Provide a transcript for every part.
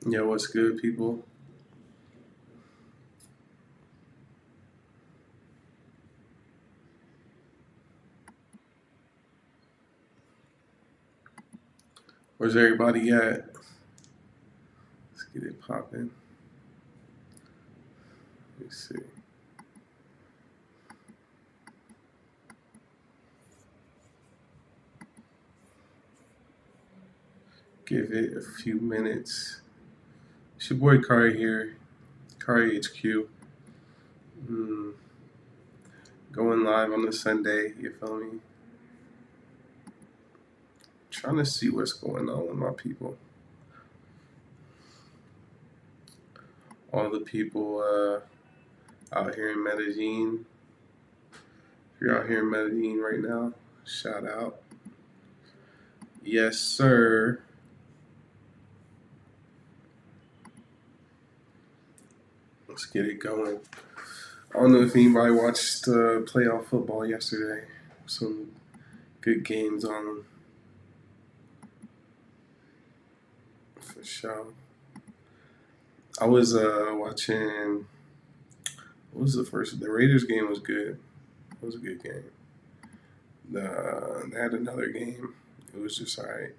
Yeah, what's good, people? Where's everybody at? Let's get it popping. Let's see. Give it a few minutes. It's your boy Kari here, Kari HQ. Mm, Going live on the Sunday, you feel me? Trying to see what's going on with my people. All the people out here in Medellin. If you're out here in Medellin right now, shout out. Yes, sir. Let's get it going. I don't know if anybody watched playoff football yesterday. Some good games on for sure. I was watching. What was the first? The Raiders game was good. It was a good game. They had another game. It was just alright.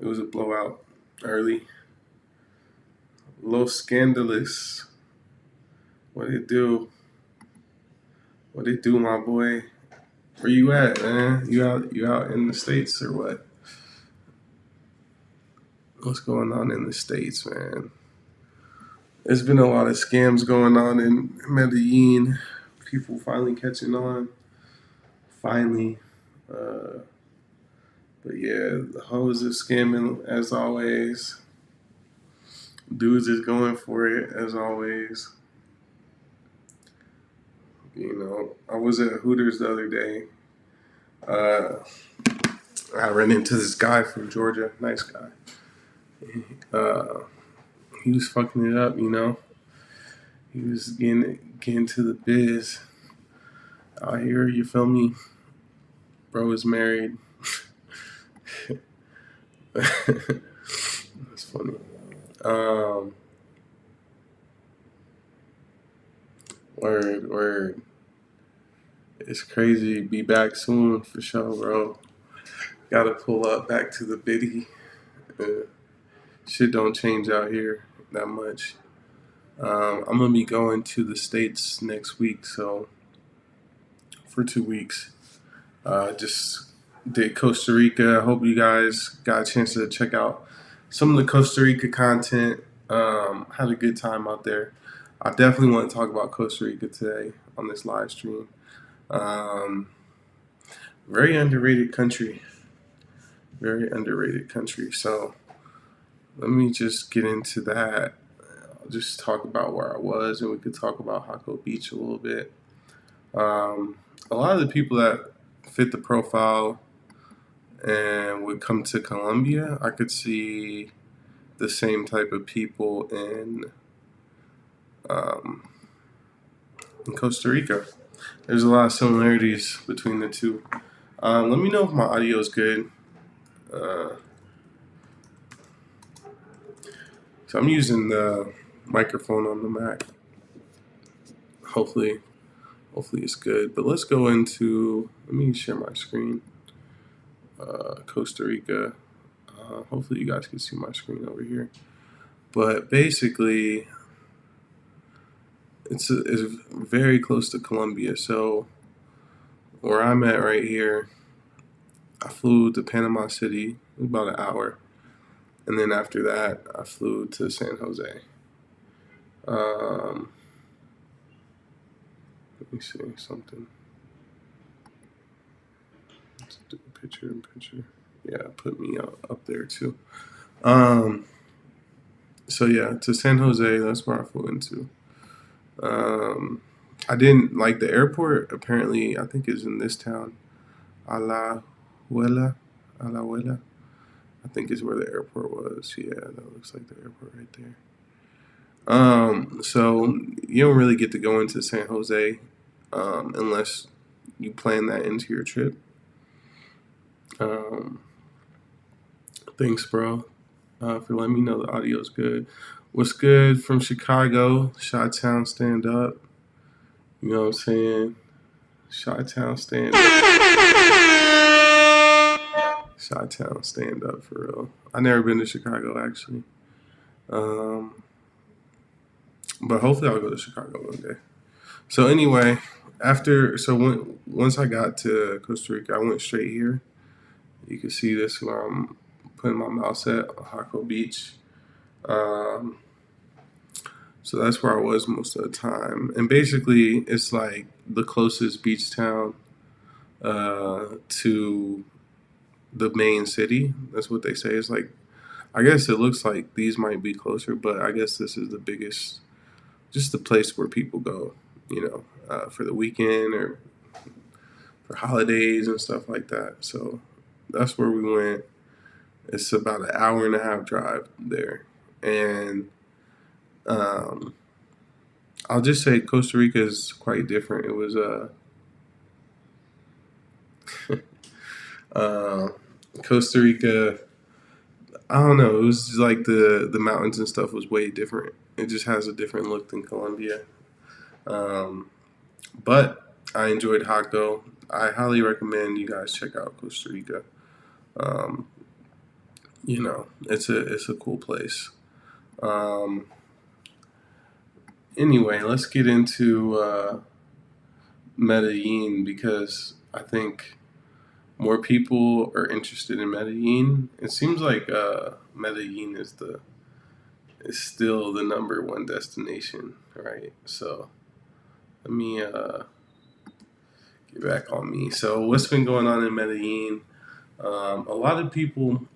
It was a blowout early. A little scandalous. What it do? What it do, my boy? Where you at, man? You out? You out in the States or what? What's going on in the States, man? There's been a lot of scams going on in Medellin. People finally catching on. Finally. Uh, but yeah, the hoes is scamming as always. Dudes is going for it as always. You know, I was at Hooters the other day. Uh, I ran into this guy from Georgia, nice guy. Uh, he was fucking it up, you know. He was getting to the biz out here. You feel me? Bro is married. That's funny. Um, word. It's crazy. Be back soon for sure, bro. Gotta pull up back to the biddy. Uh, Shit don't change out here that much. I'm gonna be going to the States next week, so for 2 weeks. Just did Costa Rica. I hope you guys got a chance to check out some of the Costa Rica content. Had a good time out there. I definitely want to talk about Costa Rica today on this live stream. Um, Very underrated country. Very underrated country. So let me just get into that. I'll just talk about where I was, and we could talk about Jaco Beach a little bit. A lot of the people that fit the profile and would come to Colombia, I could see the same type of people um, in Costa Rica. There's a lot of similarities between the two. Let me know if my audio is good. Uh, so I'm using the microphone on the Mac. Hopefully, it's good. But let's go into. Let me share my screen. Costa Rica. Hopefully, you guys can see my screen over here. But basically, it's very close to Colombia. So where I'm at right here, I flew to Panama City, about an hour, and then after that, I flew to San Jose. Um, Let me see something. Let's do a picture in picture. Yeah, put me up there too. Um, so yeah, to San Jose, that's where I flew into. Um, I didn't like the airport. Apparently, I think it's in this town, Alajuela, Alajuela. I think is where the airport was. Yeah, that looks like the airport right there. So you don't really get to go into San Jose unless you plan that into your trip. Um, Thanks, bro. for letting me know the audio is good. What's good from Chicago? Chi-Town, stand up. You know what I'm saying? Chi-Town, stand up. Chi-Town, stand up for real. I never been to Chicago actually, um, but hopefully I'll go to Chicago one day. So anyway, once I got to Costa Rica, I went straight here. You can see this where I'm putting my mouse at Jaco Beach. Um, so that's where I was most of the time, and basically it's like the closest beach town to the main city. That's what they say. It's like, I guess it looks like these might be closer, but I guess this is the biggest, just the place where people go, for the weekend or for holidays and stuff like that. So that's where we went. It's about an hour and a half drive there. And um, I'll just say Costa Rica is quite different. It was uh, Costa Rica. I don't know. It was just like the mountains and stuff was way different. It just has a different look than Colombia. Um, but I enjoyed Jaco. I highly recommend you guys check out Costa Rica. Um, it's a cool place. Um, anyway, let's get into Medellin because I think more people are interested in Medellin. It seems like Medellin is still the number one destination, right? So let me get back on me. So what's been going on in Medellin? A lot of people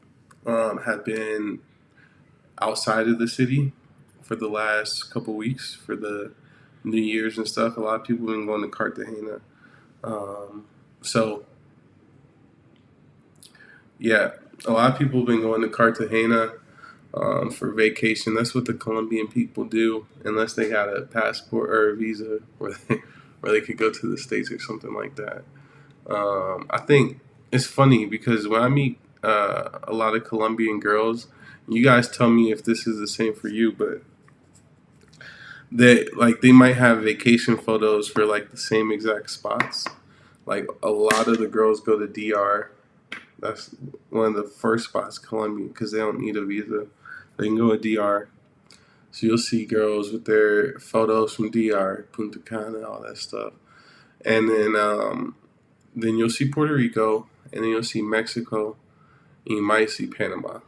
have been outside of the city for the last couple weeks for the New Year's and stuff. A lot of people have been going to Cartagena. So yeah, a lot of people have been going to Cartagena for vacation. That's what the Colombian people do, unless they got a passport or a visa where they could go to the States or something like that. I think it's funny because when I meet a lot of Colombian girls, you guys tell me if this is the same for you, but they might have vacation photos for like the same exact spots. Like a lot of the girls go to DR. That's one of the first spots, Colombia, because they don't need a visa. They can go to DR. So you'll see girls with their photos from DR, Punta Cana, all that stuff. And then you'll see Puerto Rico, and then you'll see Mexico, and you might see Panama.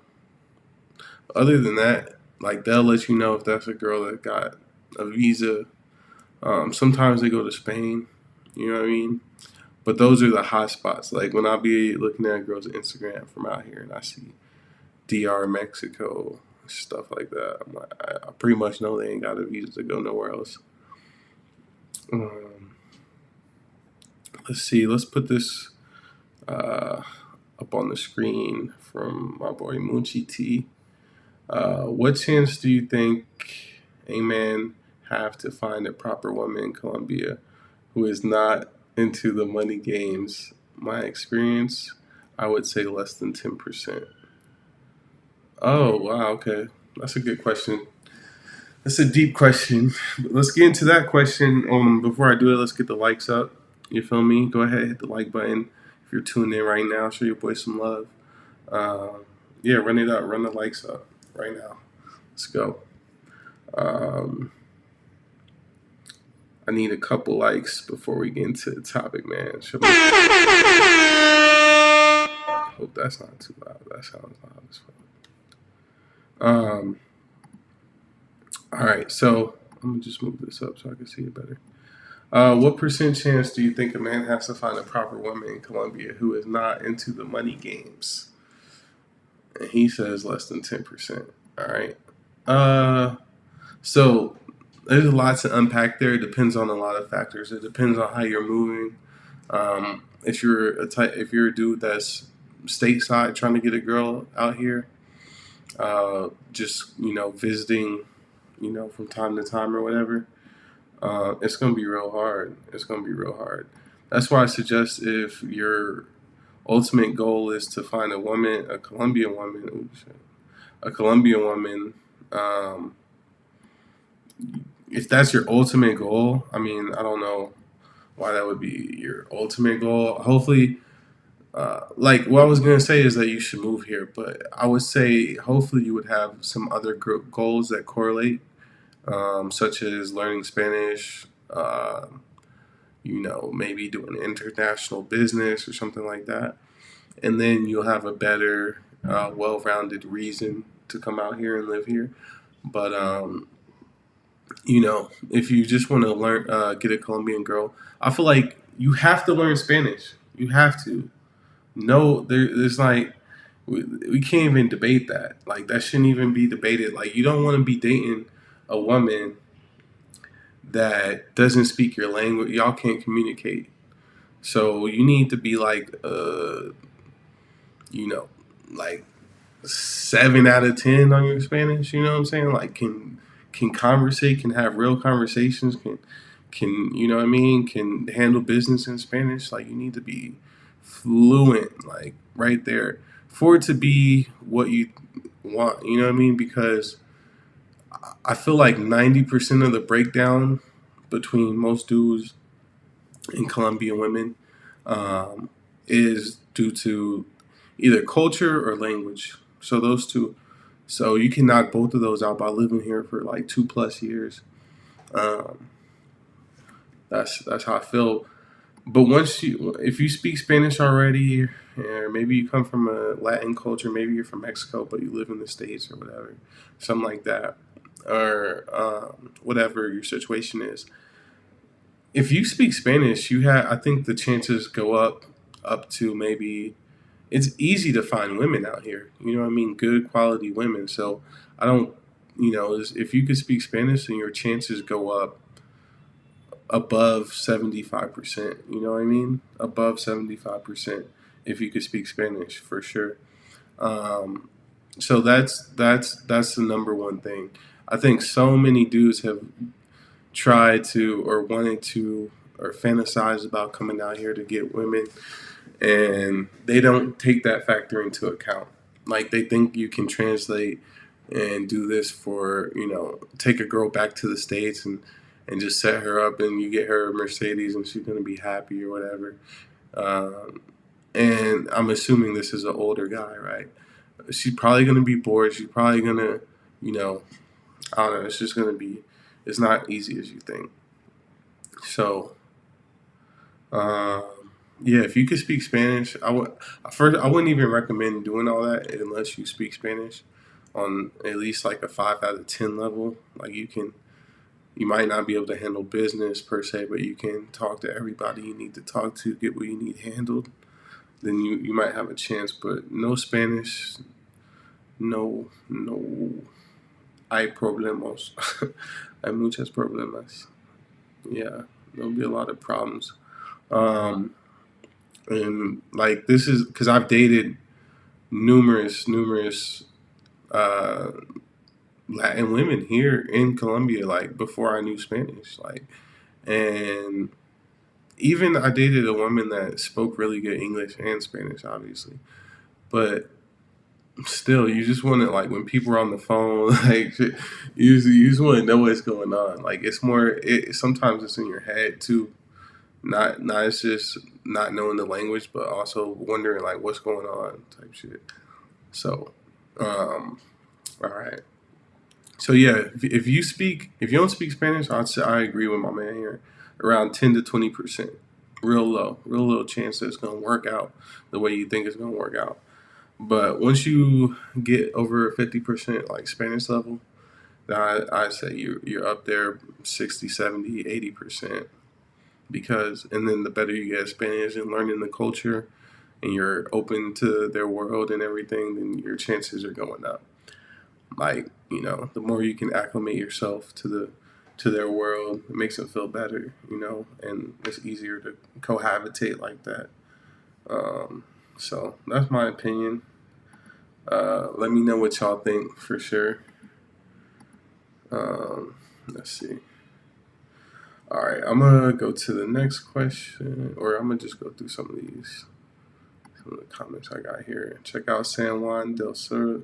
Other than that, like they'll let you know if that's a girl that got a visa. Sometimes they go to Spain, you know what I mean? But those are the hot spots. Like when I'll be looking at girls' Instagram from out here and I see DR, Mexico, stuff like that, I'm like, I pretty much know they ain't got a visa to go nowhere else. Let's see. Let's put this up on the screen from my boy Munchie T. What chance do you think a man have to find a proper woman in Colombia who is not into the money games? My experience, I would say less than 10%. Oh, wow, okay. That's a good question. That's a deep question. Let's get into that question. Before I do it, let's get the likes up. You feel me? Go ahead, hit the like button. If you're tuned in right now, show your boy some love. Yeah, run it up. Run the likes up right now. Let's go. I need a couple likes before we get into the topic, man. Hope that's not too loud. That sounds loud as fuck. All right, so I'm gonna just move this up so I can see it better. What percent chance do you think a man has to find a proper woman in Colombia who is not into the money games? And he says less than 10%. All right. So there's a lot to unpack there. It depends on a lot of factors. It depends on how you're moving. If you're a dude that's stateside trying to get a girl out here, just visiting, from time to time or whatever, it's gonna be real hard. It's gonna be real hard. That's why I suggest if your ultimate goal is to find a woman, a Colombian woman. a Colombian woman, um, if that's your ultimate goal, I mean, I don't know why that would be your ultimate goal. Hopefully, like what I was gonna say is that you should move here, but I would say hopefully you would have some other goals that correlate, such as learning Spanish. Maybe doing international business or something like that, and then you'll have a better, well-rounded reason to come out here and live here. But if you just want to learn, get a Colombian girl, I feel like you have to learn Spanish. You have to. No, there's like we can't even debate that. Like that shouldn't even be debated. Like you don't want to be dating a woman that doesn't speak your language. Y'all can't communicate. So you need to be like, you know, like 7 out of 10 on your Spanish. You know what I'm saying? Like can conversate, can have real conversations, can you know what I mean? Can handle business in Spanish. Like you need to be fluent, like right there, for it to be what you want. You know what I mean? Because I feel like 90% of the breakdown between most dudes and Colombian women, is due to either culture or language. So those two. So you can knock both of those out by living here for like 2+ years. Um, that's how I feel. But if you speak Spanish already, or maybe you come from a Latin culture, maybe you're from Mexico, but you live in the States or whatever, something like that, or whatever your situation is. If you speak Spanish, I think the chances go up to maybe it's easy to find women out here. You know what I mean? Good quality women. So I don't, if you could speak Spanish, then your chances go up above 75%. You know what I mean? Above 75% if you could speak Spanish for sure. Um, so that's the number one thing. I think so many dudes have tried to or wanted to or fantasized about coming out here to get women, and they don't take that factor into account. Like they think you can translate and do this for take a girl back to the States and just set her up and you get her a Mercedes and she's gonna be happy or whatever. Um, and I'm assuming this is an older guy, right? She's probably gonna be bored. She's probably gonna, you know, I don't know. It's just gonna be. It's not easy as you think. So um, yeah, if you could speak Spanish, I wouldn't even recommend doing all that unless you speak Spanish on at least like a 5 out of 10 level. Like you might not be able to handle business per se, but you can talk to everybody you need to talk to, get what you need handled. Then you might have a chance. But no Spanish, no, hay problemos, hay muchos problemas. Yeah, there'll be a lot of problems. Um, and like this is because I've dated numerous uh, Latin women here in Colombia, like before I knew Spanish, like, and even I dated a woman that spoke really good English and Spanish, obviously, but still, you just want to like when people are on the phone, like you just want to know what's going on. Like it's more, sometimes it's in your head too. Not it's just not knowing the language, but also wondering like what's going on type shit. So, all right. So yeah, if you don't speak Spanish, I'd say I agree with my man here. Around 10 to 20%, real low chance that it's gonna work out the way you think it's gonna work out. But once you get over 50% like Spanish level, then I say you're up there 60, 70, 80%. Because and then the better you get at Spanish and learning the culture and you're open to their world and everything, then your chances are going up. Like, the more you can acclimate yourself to their world, it makes it feel better, and it's easier to cohabitate like that. So that's my opinion. Let me know what y'all think for sure. Let's see. All right, I'm gonna go to the next question, or I'm gonna just go through some of the comments I got here. Check out San Juan del Sur.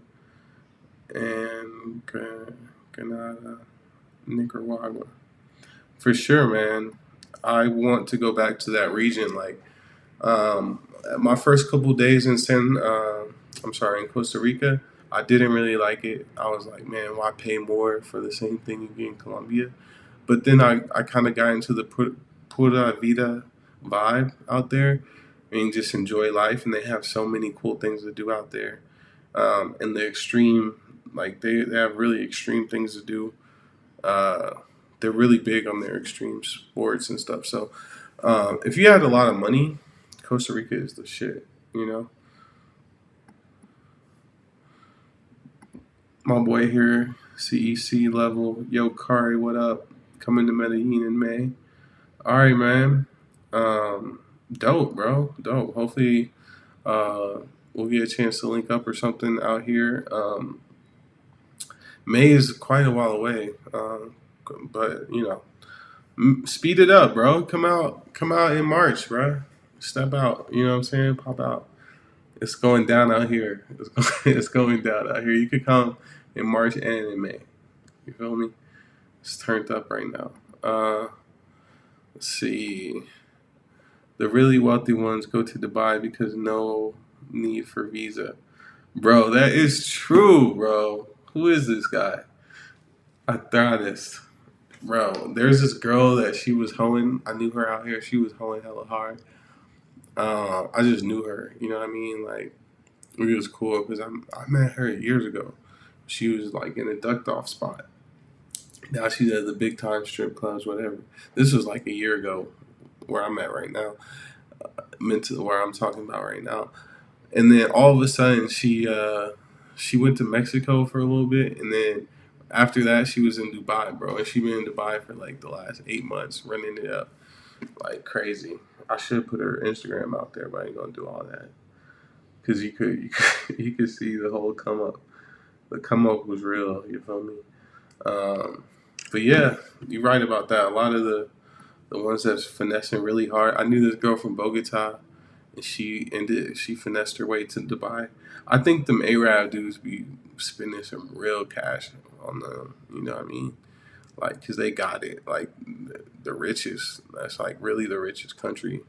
and Granada, Nicaragua. For sure, man. I want to go back to that region. Like, my first couple days in in Costa Rica, I didn't really like it. I was like, man, why pay more for the same thing you get in Colombia? But then I kind of got into the pura vida vibe out there and just enjoy life. And they have so many cool things to do out there. And the extreme, like they have really extreme things to do. Uh, they're really big on their extreme sports and stuff. So if you had a lot of money, Costa Rica is the shit. You know, my boy here, CEC level. Yo, Kari, what up? Coming to Medellin in May. All right, man. Dope, bro. Dope. Hopefully, uh, we'll get a chance to link up or something out here. May is quite a while away, but you know, speed it up, bro. Come out in March, bro. Step out. You know what I'm saying? Pop out. It's going down out here. It's going down out here. You could come in March and in May. You feel me? It's turned up right now. Let's see. The really wealthy ones go to Dubai because no need for visa. Bro, that is true, bro. Who is this guy? Arthritis. Bro, there's this girl that she was hoeing. I knew her out here. She was hoeing hella hard. I just knew her. You know what I mean? Like, it was cool because I met her years ago. She was like in a ducked off spot. Now she's at the big time strip clubs, whatever. This was like a year ago where I'm at right now, meant to where I'm talking about right now. And then all of a sudden she went to Mexico for a little bit, and then after that she was in Dubai, bro. And she been in Dubai for like the last 8 months, running it up like crazy. I should put her Instagram out there, but I ain't gonna do all that because you could see the whole come up. The come up was real. You feel me? Um, but yeah, you're right about that. A lot of the ones that's finessing really hard. I knew this girl from Bogota, and she finessed her way to Dubai. I think them Arab dudes be spending some real cash on them. You know what I mean? Like, cause they got it. Like the richest. That's like really the richest country,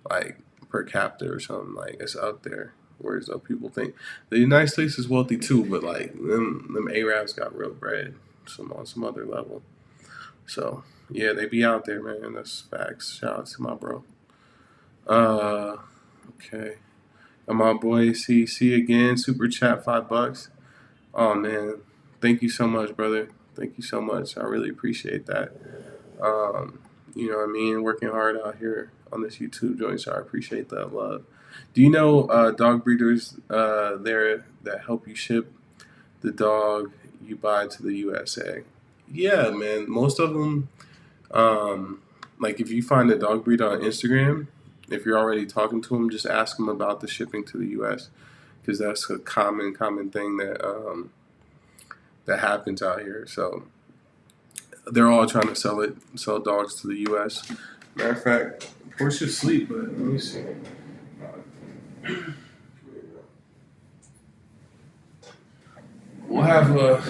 like per capita or something. Like it's out there. Whereas though people think the United States is wealthy too, but like them Arabs got real bread, some on some other level. So yeah, they be out there, man. That's facts. Shout out to my bro. Uh, okay. And my boy CC again, super chat $5. Oh man, thank you so much, brother. Thank you so much. I really appreciate that. Um, you know what I mean? Working hard out here on this YouTube joint, so I appreciate that love. Do you know dog breeders there that help you ship the dog you buy to the USA? Yeah, man. Most of them, like if you find a dog breeder on Instagram, if you're already talking to them, just ask them about the shipping to the US because that's a common thing that happens out here. So they're all trying to sell dogs to the U.S. Matter of fact, horse should sleep, but let me see. We'll have a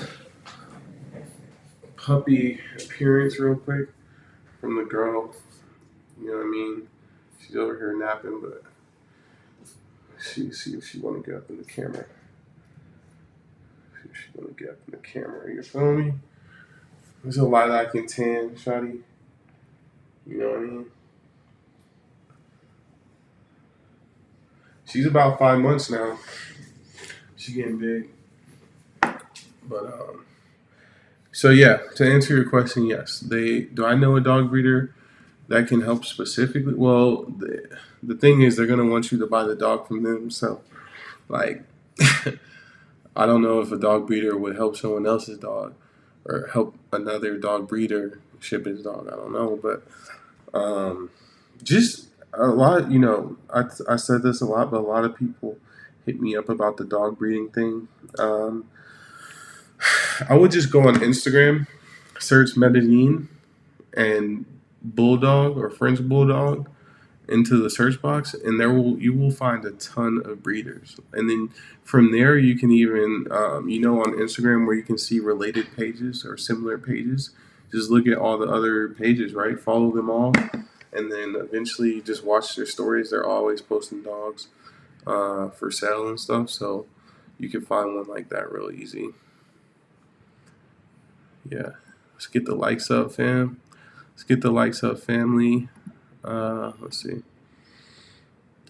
puppy appearance real quick from the girl. You know what I mean? She's over here napping, but see if she want to get up in the camera. See if she want to get up in the camera. You feel me? There's a lot I can tan, shawty. You know what I mean? She's about 5 months now. She's getting big. But so yeah, to answer your question, yes. They do I know a dog breeder that can help specifically? Well, the thing is, they're gonna want you to buy the dog from them. So, like, I don't know if a dog breeder would help someone else's dog or help another dog breeder ship his dog. I don't know, but just a lot. You know, I said this a lot, but a lot of people hit me up about the dog breeding thing. I would just go on Instagram, search Medellin and bulldog or French bulldog, into the search box, and you will find a ton of breeders. And then from there, you can even on Instagram where you can see related pages or similar pages. Just look at all the other pages, right? Follow them all, and then eventually just watch their stories. They're always posting dogs for sale and stuff, so you can find one like that real easy. Yeah, let's get the likes up, fam. Let's get the likes up, family. Let's see.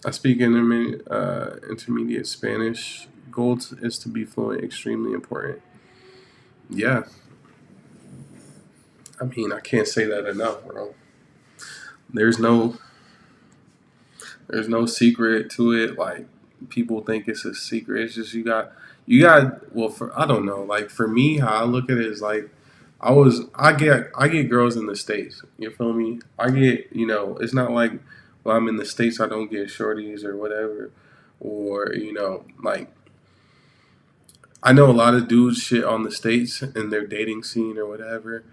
I speak intermediate Spanish. Goal is to be fluent, extremely important. Yeah, I mean, I can't say that enough, bro. There's no, there's no secret to it. Like people think it's a secret. It's just you got. Well, for I don't know. Like for me, how I look at it is like I get girls in the States. You feel me? I get, it's not like when I'm in the States I don't get shorties or whatever, or like I know a lot of dudes shit on the States and their dating scene or whatever.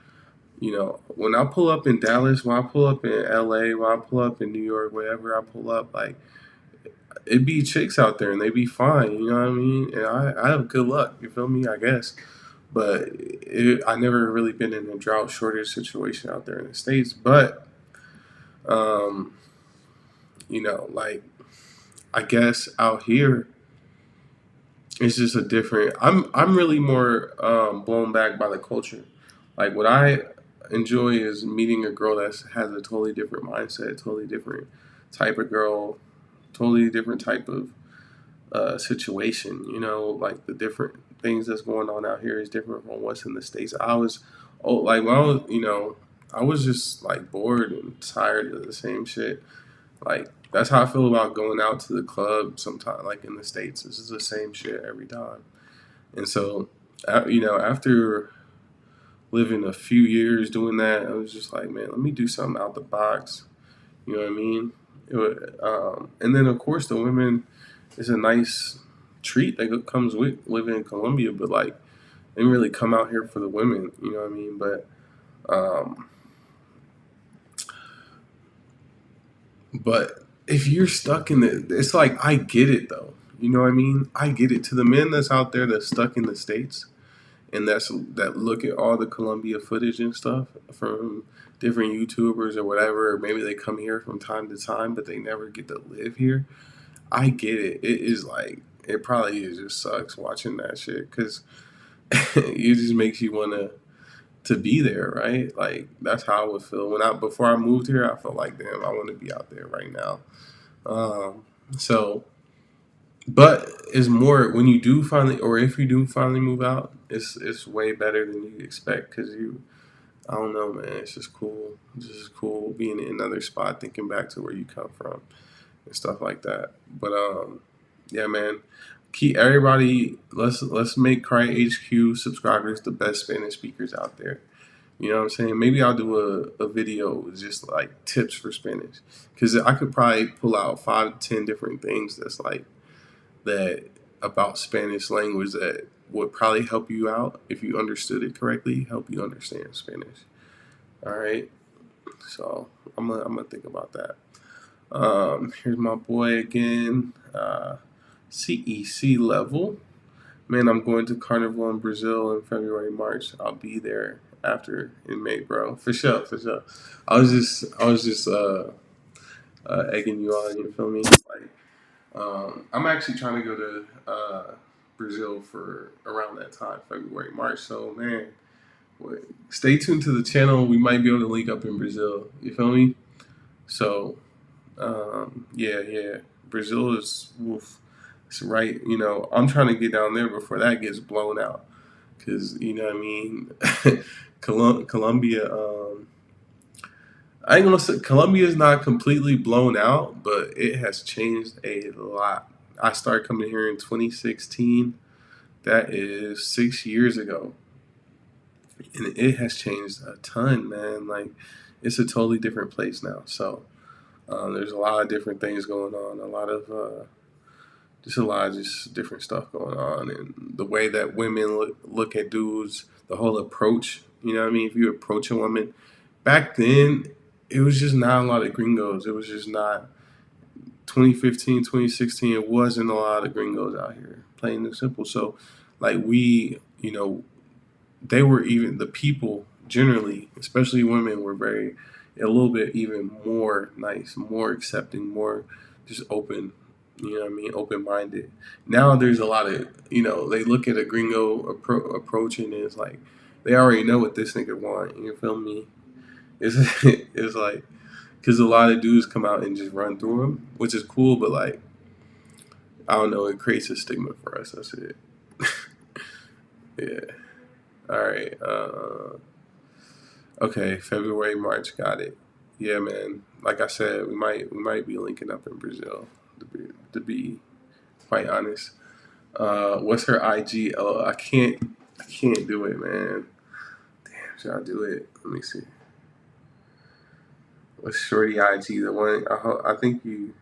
When I pull up in Dallas, when I pull up in LA, when I pull up in New York, wherever I pull up, like it be chicks out there and they be fine. You know what I mean? And I have good luck. You feel me? I guess. But I never really been in a drought shortage situation out there in the States. But um, like I guess out here it's just a different. I'm really more blown back by the culture. Like what I enjoy is meeting a girl that has a totally different mindset, totally different type of girl, totally different type of situation. Like the different things that's going on out here is different from what's in the States. Like when I was, I was just like bored and tired of the same shit. Like that's how I feel about going out to the club sometimes. Like in the States, this is the same shit every time. And so, after living a few years doing that, I was just like, man, let me do something out the box. You know what I mean? And then of course the women is a nice treat that comes with living in Colombia, but like they didn't really come out here for the women. You know what I mean? Um, but if you're stuck in it's like I get it though. You know what I mean? I get it. To the men that's out there that's stuck in the States and that look at all the Colombia footage and stuff from different YouTubers or whatever. Or maybe they come here from time to time, but they never get to live here. I get it. It is like it probably is just sucks watching that shit because it just makes you want to be there, right? Like that's how I would feel before I moved here. I felt like, damn, I want to be out there right now. So, but it's more when you do finally, or if you do finally move out, it's way better than you expect because I don't know, man. It's just cool. It's just cool being in another spot, thinking back to where you come from and stuff like that. But yeah, man. Keep everybody. Let's make Cry HQ subscribers the best Spanish speakers out there. You know what I'm saying? Maybe I'll do a video with just like tips for Spanish because I could probably pull out 5 to 10 different things that's like that about Spanish language that would probably help you out if you understood it correctly. Help you understand Spanish. All right. So I'm gonna think about that. Here's my boy again. CEC level. Man, I'm going to Carnival in Brazil in February, March. I'll be there after in May, bro. For sure, for sure. I was just egging you on. You feel me? Like, I'm actually trying to go to Brazil for around that time, February, March. So, man, stay tuned to the channel. We might be able to link up in Brazil. You feel me? So, yeah. Brazil is, oof, it's right. I'm trying to get down there before that gets blown out. Because, you know what I mean? Colombia, I ain't gonna say Colombia is not completely blown out, but it has changed a lot. I started coming here in 2016. That is 6 years ago. And it has changed a ton, man. Like, it's a totally different place now. So, there's a lot of different things going on, just a lot of just different stuff going on, and the way that women look at dudes, the whole approach. You know what I mean? If you approach a woman back then, it was just not a lot of gringos. It was just not 2015, 2016. It wasn't a lot of gringos out here, plain and simple. So, like we, they were even the people generally, especially women, were very a little bit even more nice, more accepting, more just open. You know what I mean? Open minded. Now there's a lot of they look at a gringo approaching and it's like they already know what this nigga want. You feel me? It's it's like because a lot of dudes come out and just run through them, which is cool, but like I don't know, it creates a stigma for us. That's it. Yeah. All right. Okay. February, March. Got it. Yeah, man. Like I said, we might be linking up in Brazil. To be quite honest. What's her IG? Oh, I can't do it, man. Damn, should I do it? Let me see. What's Shorty IG? The one I think you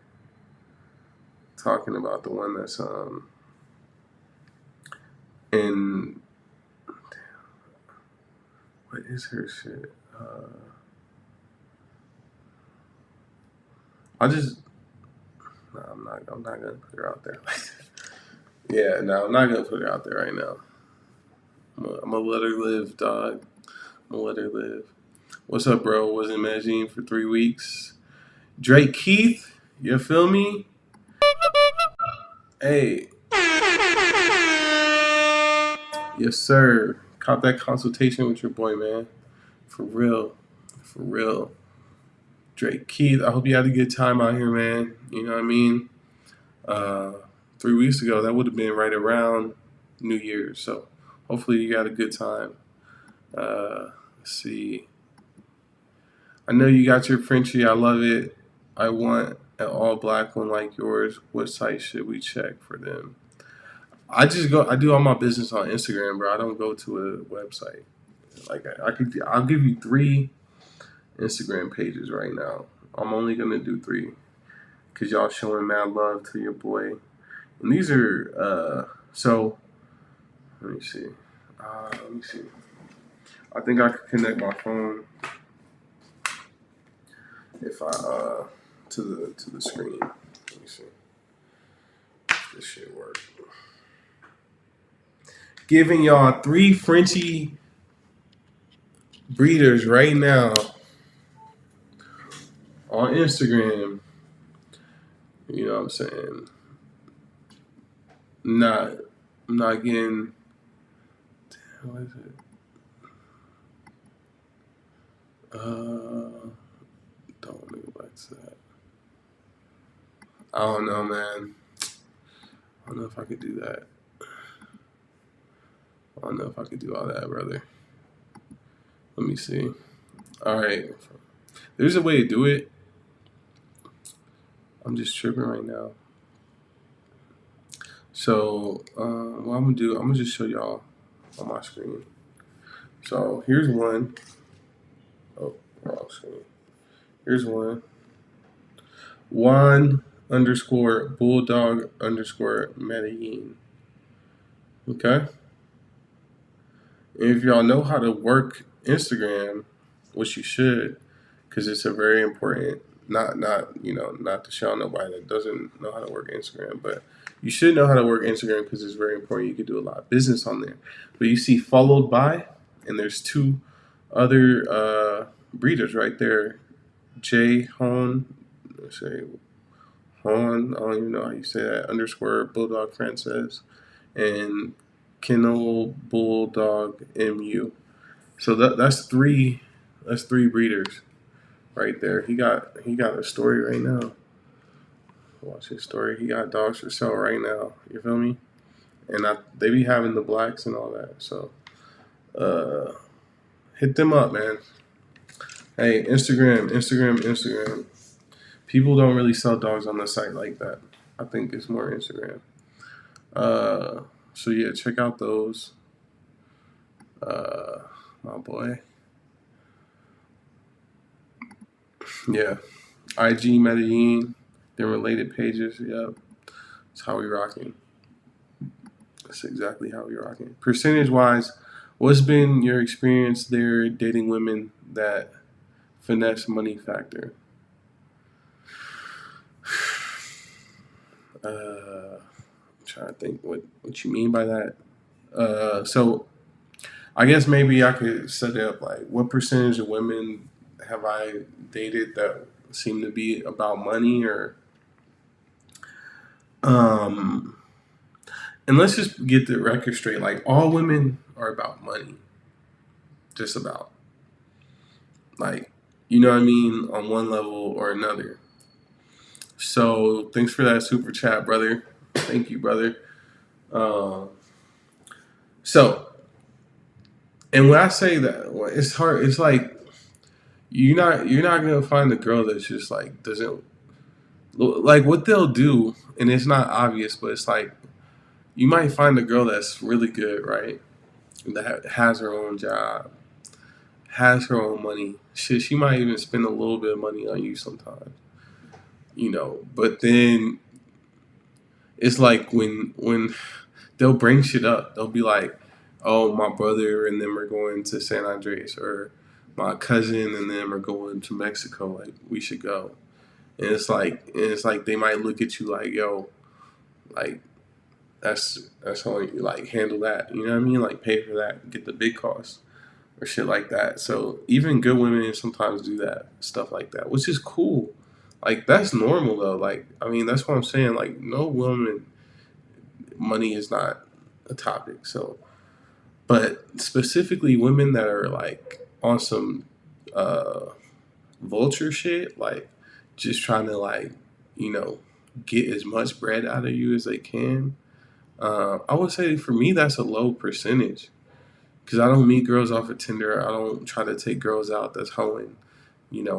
talking about the one that's in what is her shit? I just no, I'm not gonna put her out there. Yeah, no, I'm not gonna put her out there right now. I'm gonna let her live, dog. I'm gonna let her live. What's up, bro? Was in Medellin for 3 weeks. Drake Keith, you feel me? Hey, yes, sir. Caught that consultation with your boy, man. For real. For real. Drake Keith, I hope you had a good time out here, man. You know what I mean? Uh, 3 weeks ago, that would have been right around New Year's. So hopefully you got a good time. Let's see. I know you got your Frenchie. I love it. I want an all black one like yours. What site should we check for them? I do all my business on Instagram, bro. I don't go to a website. Like I'll give you 3 Instagram pages right now. I'm only gonna do 3 because y'all showing mad love to your boy. And these are so. Let me see. Let me see. I think I could connect my phone if I to the screen. Let me see. If this shit work. Giving y'all 3 Frenchie breeders right now on Instagram. You know what I'm saying? Not I'm not getting what is it? Don't want to go back to that. I don't know, man. I don't know if I could do that. I don't know if I could do all that, brother. Let me see. All right. There's a way to do it. I'm just tripping right now. So, what I'm gonna just show y'all on my screen. So here's one. Oh, wrong screen. Here's one. Juan underscore bulldog underscore Medellin. Okay. And if y'all know how to work Instagram, which you should, because it's a very important. Not to show nobody that doesn't know how to work Instagram, but you should know how to work Instagram because it's very important. You can do a lot of business on there. But you see followed by, and there's 2 other breeders right there. J Hone, let's say Hone. I don't even know how you say that. Underscore Bulldog Frances and Kennel Bulldog MU. So that's 3. That's 3 breeders right there. He got a story right now. Watch his story. He got dogs for sale right now. You feel me? And they be having the blacks and all that. So hit them up, man. Hey, Instagram. People don't really sell dogs on the site like that. I think it's more Instagram. So yeah, check out those. My boy. Yeah. IG Medellin. Then related pages. Yep. That's how we rocking. That's exactly how we rocking. Percentage wise, what's been your experience there dating women that finesse money factor. I'm trying to think what you mean by that. So I guess maybe I could set it up like what percentage of women have I dated that seem to be about money or um and let's just get the record straight. Like all women are about money. Just about. Like, you know what I mean, on one level or another. So thanks for that super chat, brother. Thank you, brother. Uh, so and when I say that, well, it's hard. It's like you're not gonna find a girl that's just like doesn't like what they'll do, and it's not obvious, but it's like you might find a girl that's really good, right? That has her own job, has her own money. Shit, she might even spend a little bit of money on you sometimes, you know. But then it's like when they'll bring shit up, they'll be like, "Oh, my brother and them are going to San Andres," or "My cousin and them are going to Mexico. Like we should go." And it's like they might look at you like, "Yo, like that's how you like handle that." You know what I mean? Like pay for that, get the big cost or shit like that. So even good women sometimes do that stuff like that, which is cool. Like that's normal though. Like I mean, that's what I'm saying. Like no woman, money is not a topic. So, but specifically women that are like on some uh, vulture shit, like just trying to like you know get as much bread out of you as they can. I would say for me that's a low percentage because I don't meet girls off of Tinder. I don't try to take girls out that's hoeing,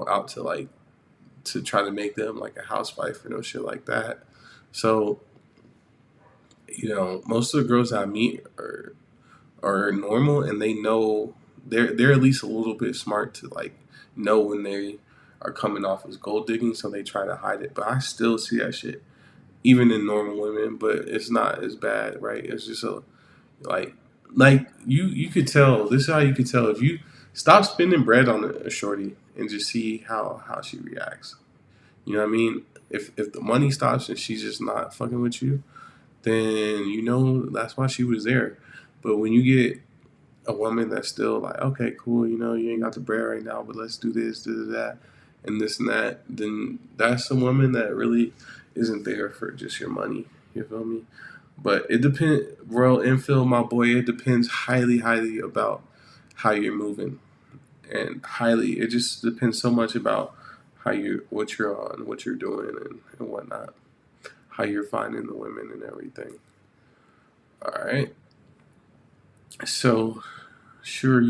out to like to try to make them like a housewife or no shit like that. So, most of the girls I meet are normal and they know they're at least a little bit smart to like know when they are coming off as gold digging, so they try to hide it. But I still see that shit even in normal women, but it's not as bad, right? It's just like like you could tell. This is how you could tell if you stop spending bread on a shorty and just see how she reacts. You know what I mean? If the money stops and she's just not fucking with you, then that's why she was there. But when you get a woman that's still like, okay, cool, you ain't got the bread right now, but let's do this, do that, and this and that, then that's a woman that really isn't there for just your money. You feel me? But it depends, Royal Enfield, my boy. It depends highly, highly about how you're moving, and highly, it just depends so much about what you're on, what you're doing, and whatnot, how you're finding the women and everything. All right. So, sure,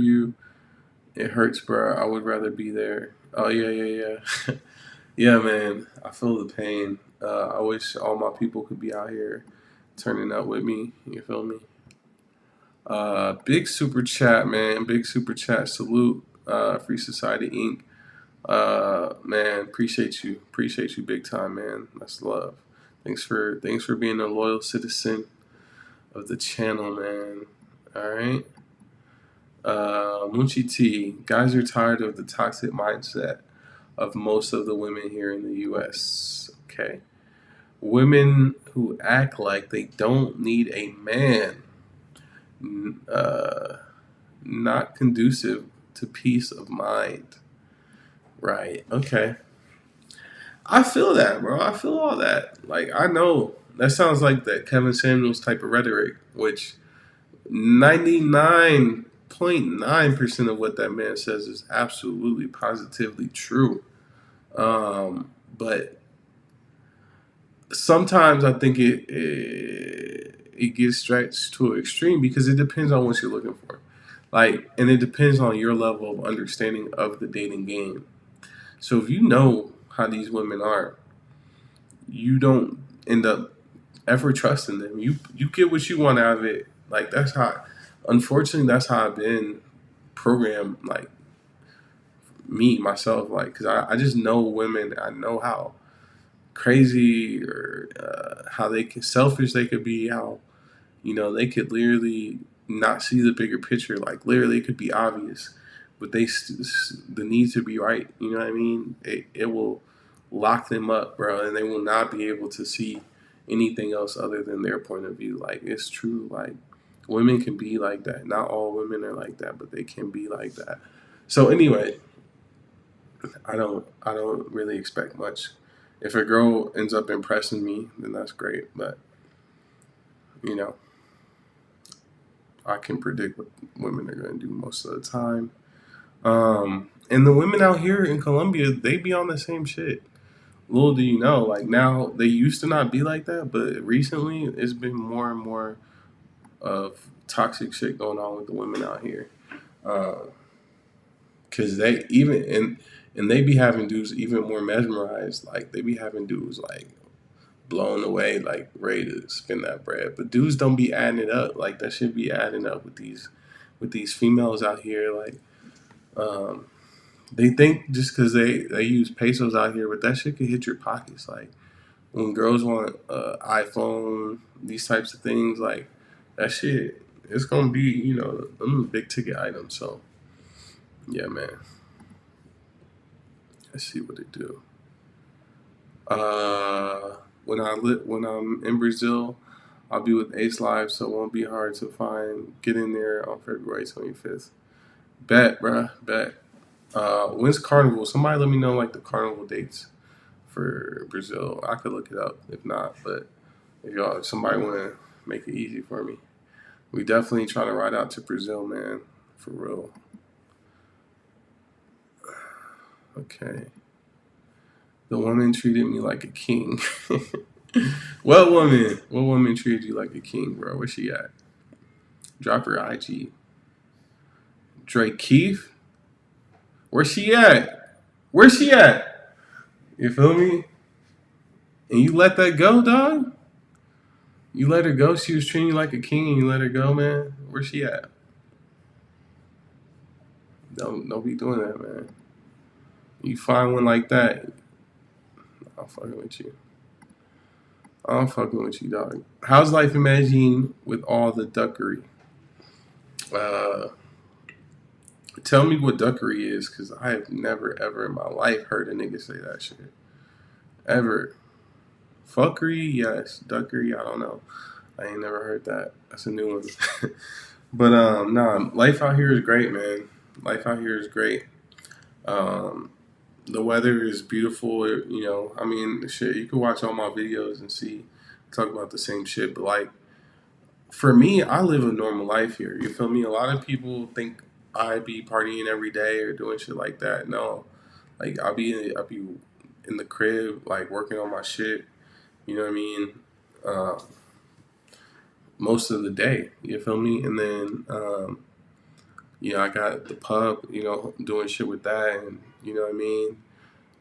it hurts, bro. I would rather be there. Oh yeah, yeah, yeah, yeah, man. I feel the pain. I wish all my people could be out here turning up with me. You feel me? Big super chat, man. Big super chat. Salute, Free Society Inc. Man, appreciate you big time, man. That's love. Thanks for being a loyal citizen of the channel, man. All right. Munchie T. Guys are tired of the toxic mindset of most of the women here in the U.S. Okay. Women who act like they don't need a man. Uh, Not conducive to peace of mind. Right. Okay. I feel that, bro. I feel all that. Like, I know that sounds like that Kevin Samuels type of rhetoric, which 99.9% of what that man says is absolutely positively true. But sometimes I think it gets stretched to an extreme because it depends on what you're looking for. Like, and it depends on your level of understanding of the dating game. So if you know how these women are, you don't end up ever trusting them. You get what you want out of it. Like unfortunately, that's how I've been programmed. Like me myself, like because I just know women. I know how crazy or how selfish they could be. How they could literally not see the bigger picture. Like literally, it could be obvious, but the need to be right. You know what I mean? It will lock them up, bro, and they will not be able to see anything else other than their point of view. Like, it's true. Like, women can be like that. Not all women are like that, but they can be like that. So anyway, I don't really expect much. If a girl ends up impressing me, then that's great. But you know, I can predict what women are going to do most of the time. And the women out here in Colombia, they be on the same shit. Little do you know, like now they used to not be like that, but recently it's been more and more of toxic shit going on with the women out here. Cause they even and they be having dudes even more mesmerized. Like they be having dudes like blown away, like ready to spin that bread. But dudes don't be adding it up. Like that should be adding up with these females out here. Like um, they think just because they use pesos out here, but that shit could hit your pockets. Like when girls want iPhone, these types of things, like that shit, it's gonna be them big ticket items. So yeah, man. Let's see what they do. Uh, when I'm in Brazil, I'll be with Ace Live, so it won't be hard to find. Get in there on February 25th. Bet, bruh, bet. When's Carnival? Somebody let me know like the Carnival dates for Brazil. I could look it up if not, but if somebody want to make it easy for me, we definitely trying to ride out to Brazil, man, for real. Okay. The woman treated me like a king. What woman? What woman treated you like a king, bro? Where's she at? Drop her IG. Drake Keith? Where's she at? Where's she at? You feel me? And you let that go, dog? You let her go? She was treating you like a king and you let her go, man? Where's she at? Don't be doing that, man. You find one like that, I'm fucking with you. I'm fucking with you, dog. How's life in Medellin with all the duckery? Uh, Tell me what duckery is, because I have never, ever in my life heard a nigga say that shit. Ever. Fuckery, yes. Duckery, I don't know. I ain't never heard that. That's a new one. But, nah, life out here is great, man. Life out here is great. Um, the weather is beautiful, I mean, shit, you can watch all my videos and see, talk about the same shit, but like, for me, I live a normal life here. You feel me? A lot of people think I be partying every day or doing shit like that. No, like I'll be in the crib, like working on my shit. You know what I mean? Uh, Most of the day. You feel me? And then I got the pub. Doing shit with that, and you know what I mean.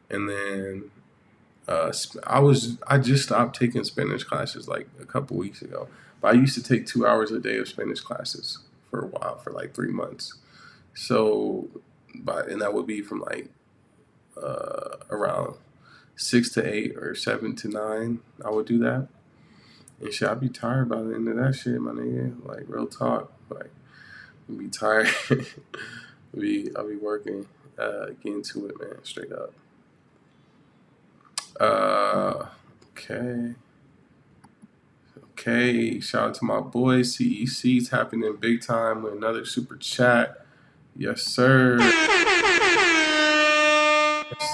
And then I just stopped taking Spanish classes like a couple weeks ago. But I used to take 2 hours a day of Spanish classes for a while, for like 3 months. So, and that would be from like around 6 to 8 or 7 to 9. I would do that, and shit, I'd be tired by the end of that shit, my nigga. Like real talk, like I'd be tired. I'll be working, getting to it, man, straight up. Okay. Okay, shout out to my boy CEC tapping in big time with another super chat. Yes, sir. Yes,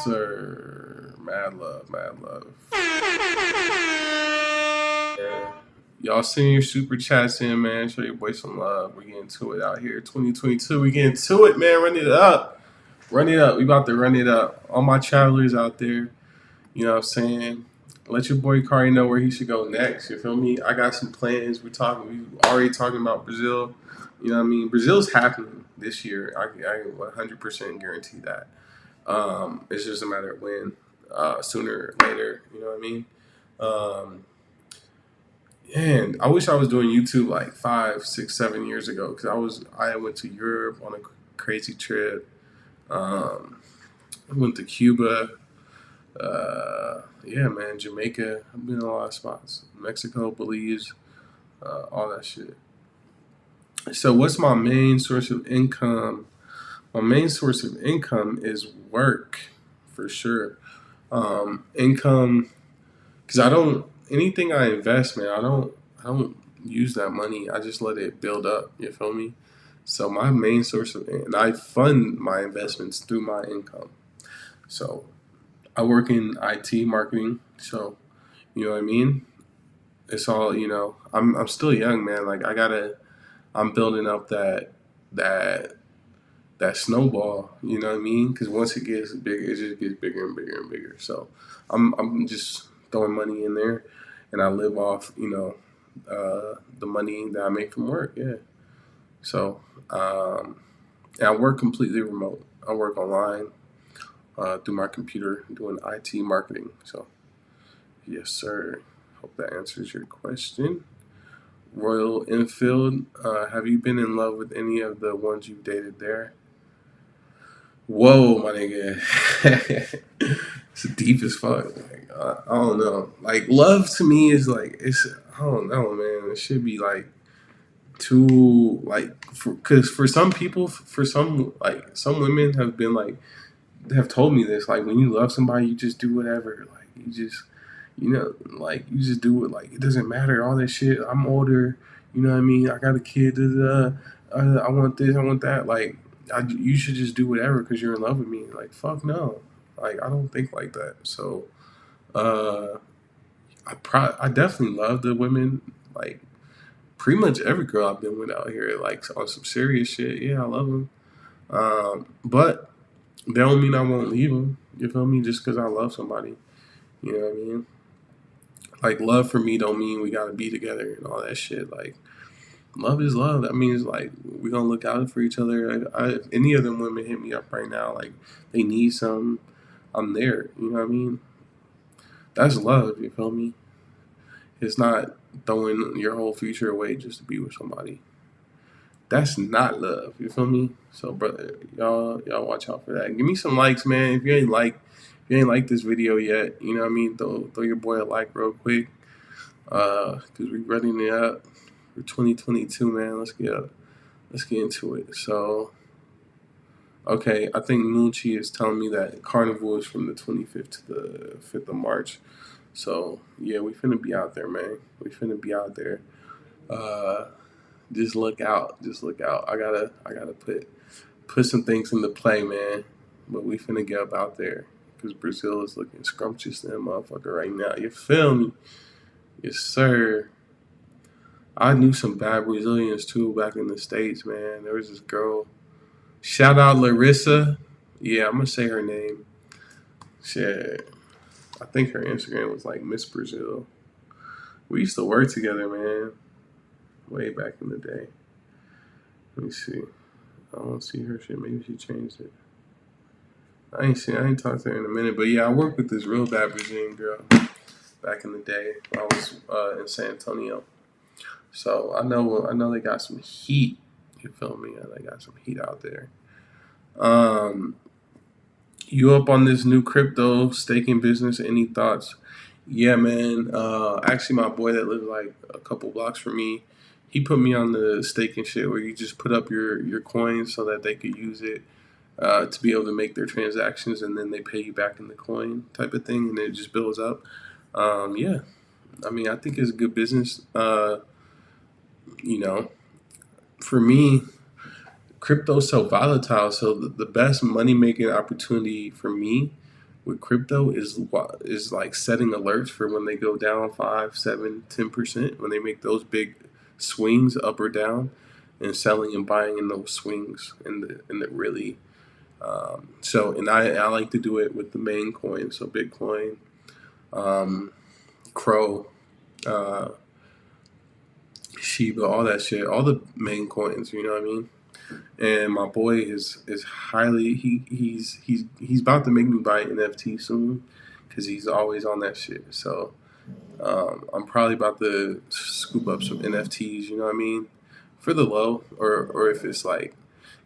sir. Mad love, mad love. Yeah. Y'all send your super chats in, man. Show your boy some love. We're getting to it out here. 2022, we getting to it, man. Run it up. Run it up. We about to run it up. All my travelers out there, you know what I'm saying? Let your boy Kari know where he should go next. You feel me? I got some plans. We already talking about Brazil. You know what I mean? Brazil's happening this year. I 100% guarantee that. It's just a matter of when, sooner or later. You know what I mean? Um, and I wish I was doing YouTube like 5, 6, 7 years ago, because I went to Europe on a crazy trip. I went to Cuba. Yeah, man, Jamaica. I've been in a lot of spots. Mexico, Belize, all that shit. So, what's my main source of income? My main source of income is work, for sure. Income, because I don't anything I invest, man. I don't use that money. I just let it build up. You feel me? So my main source of and I fund my investments through my income. So I work in IT marketing. So you know what I mean. It's all I'm still young, man. Like I'm building up that that snowball. You know what I mean? Because once it gets bigger, it just gets bigger and bigger and bigger. So I'm just throwing money in there, and I live off the money that I make from work. Yeah. So and I work completely remote. I work online through my computer doing IT marketing. So yes, sir. Hope that answers your question. Royal Enfield. Have you been in love with any of the ones you dated there? Whoa, my nigga. It's deep as fuck. Like, I don't know. Like love to me is like I don't know, man. It should be like too like because for some people, for some like some women have been like have told me this. Like when you love somebody, you just do whatever. Like you just like you just do it. Like it doesn't matter all that shit. I'm older. You know what I mean? I got a kid. I want this. I want that. Like you should just do whatever because you're in love with me. Like fuck no. Like I don't think like that. So uh, I definitely love the women. Like pretty much every girl I've been with out here. Like on some serious shit. Yeah, I love them. But that don't mean I won't leave them. You feel me? Just because I love somebody. You know what I mean? Like love for me don't mean we gotta be together and all that shit. Like love is love. That means like we gonna look out for each other. If any of them women hit me up right now, like they need something, I'm there. You know what I mean? That's love. You feel me? It's not throwing your whole future away just to be with somebody. That's not love. You feel me? So, brother, y'all watch out for that. Give me some likes, man. If you ain't like this video yet, you know what I mean. Throw your boy a like real quick. Because we're running it up for 2022, man. Let's get into it. So, okay, I think Moochie is telling me that Carnival is from the 25th to the 5th of March. So, yeah, we finna be out there, man. We finna be out there. Uh, just look out. Just look out. I gotta put some things into play, man. But we finna get up out there because Brazil is looking scrumptious in that motherfucker right now. You feel me? Yes, sir. I knew some bad Brazilians too back in the States, man. There was this girl. Shout out Larissa. Yeah, I'm gonna say her name. Shit. I think her Instagram was like Miss Brazil. We used to work together, man. Way back in the day. Let me see. I don't see her shit. Maybe she changed it. I ain't talked to her in a minute, but yeah, I worked with this real bad Brazilian girl back in the day when I was in San Antonio. So I know they got some heat. You feel me? They got some heat out there. Um, you up on this new crypto staking business? Any thoughts? Yeah, man. Actually, my boy that lives like a couple blocks from me, he put me on the staking shit where you just put up your coins so that they could use it to be able to make their transactions, and then they pay you back in the coin type of thing, and it just builds up. Yeah, I mean, I think it's a good business. You know, for me, crypto's so volatile. So the best money making opportunity for me with crypto is like setting alerts for when they go down 5, 7, 10% when they make those big swings up or down, and selling and buying in those swings in the really. So and I like to do it with the main coin, so Bitcoin, um, Crow, uh, Shiba, all that shit, all the main coins. You know what I mean? And my boy is highly he's about to make me buy NFT soon because he's always on that shit. So I'm probably about to scoop up some NFTs. You know what I mean? For the low, or if it's like,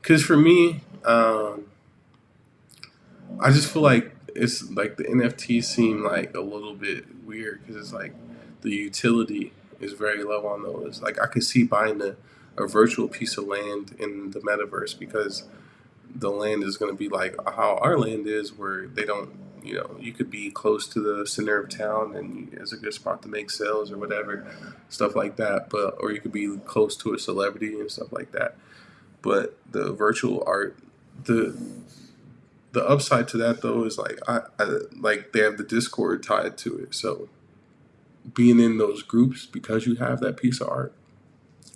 because for me, I just feel like it's like the NFTs seem like a little bit weird because it's like the utility is very low on those. Like I could see buying a virtual piece of land in the metaverse because the land is going to be like how our land is, where they don't, you could be close to the center of town and it's a good spot to make sales or whatever, stuff like that. But or you could be close to a celebrity and stuff like that. But the virtual art, the the upside to that though is like I like they have the Discord tied to it, so being in those groups because you have that piece of art,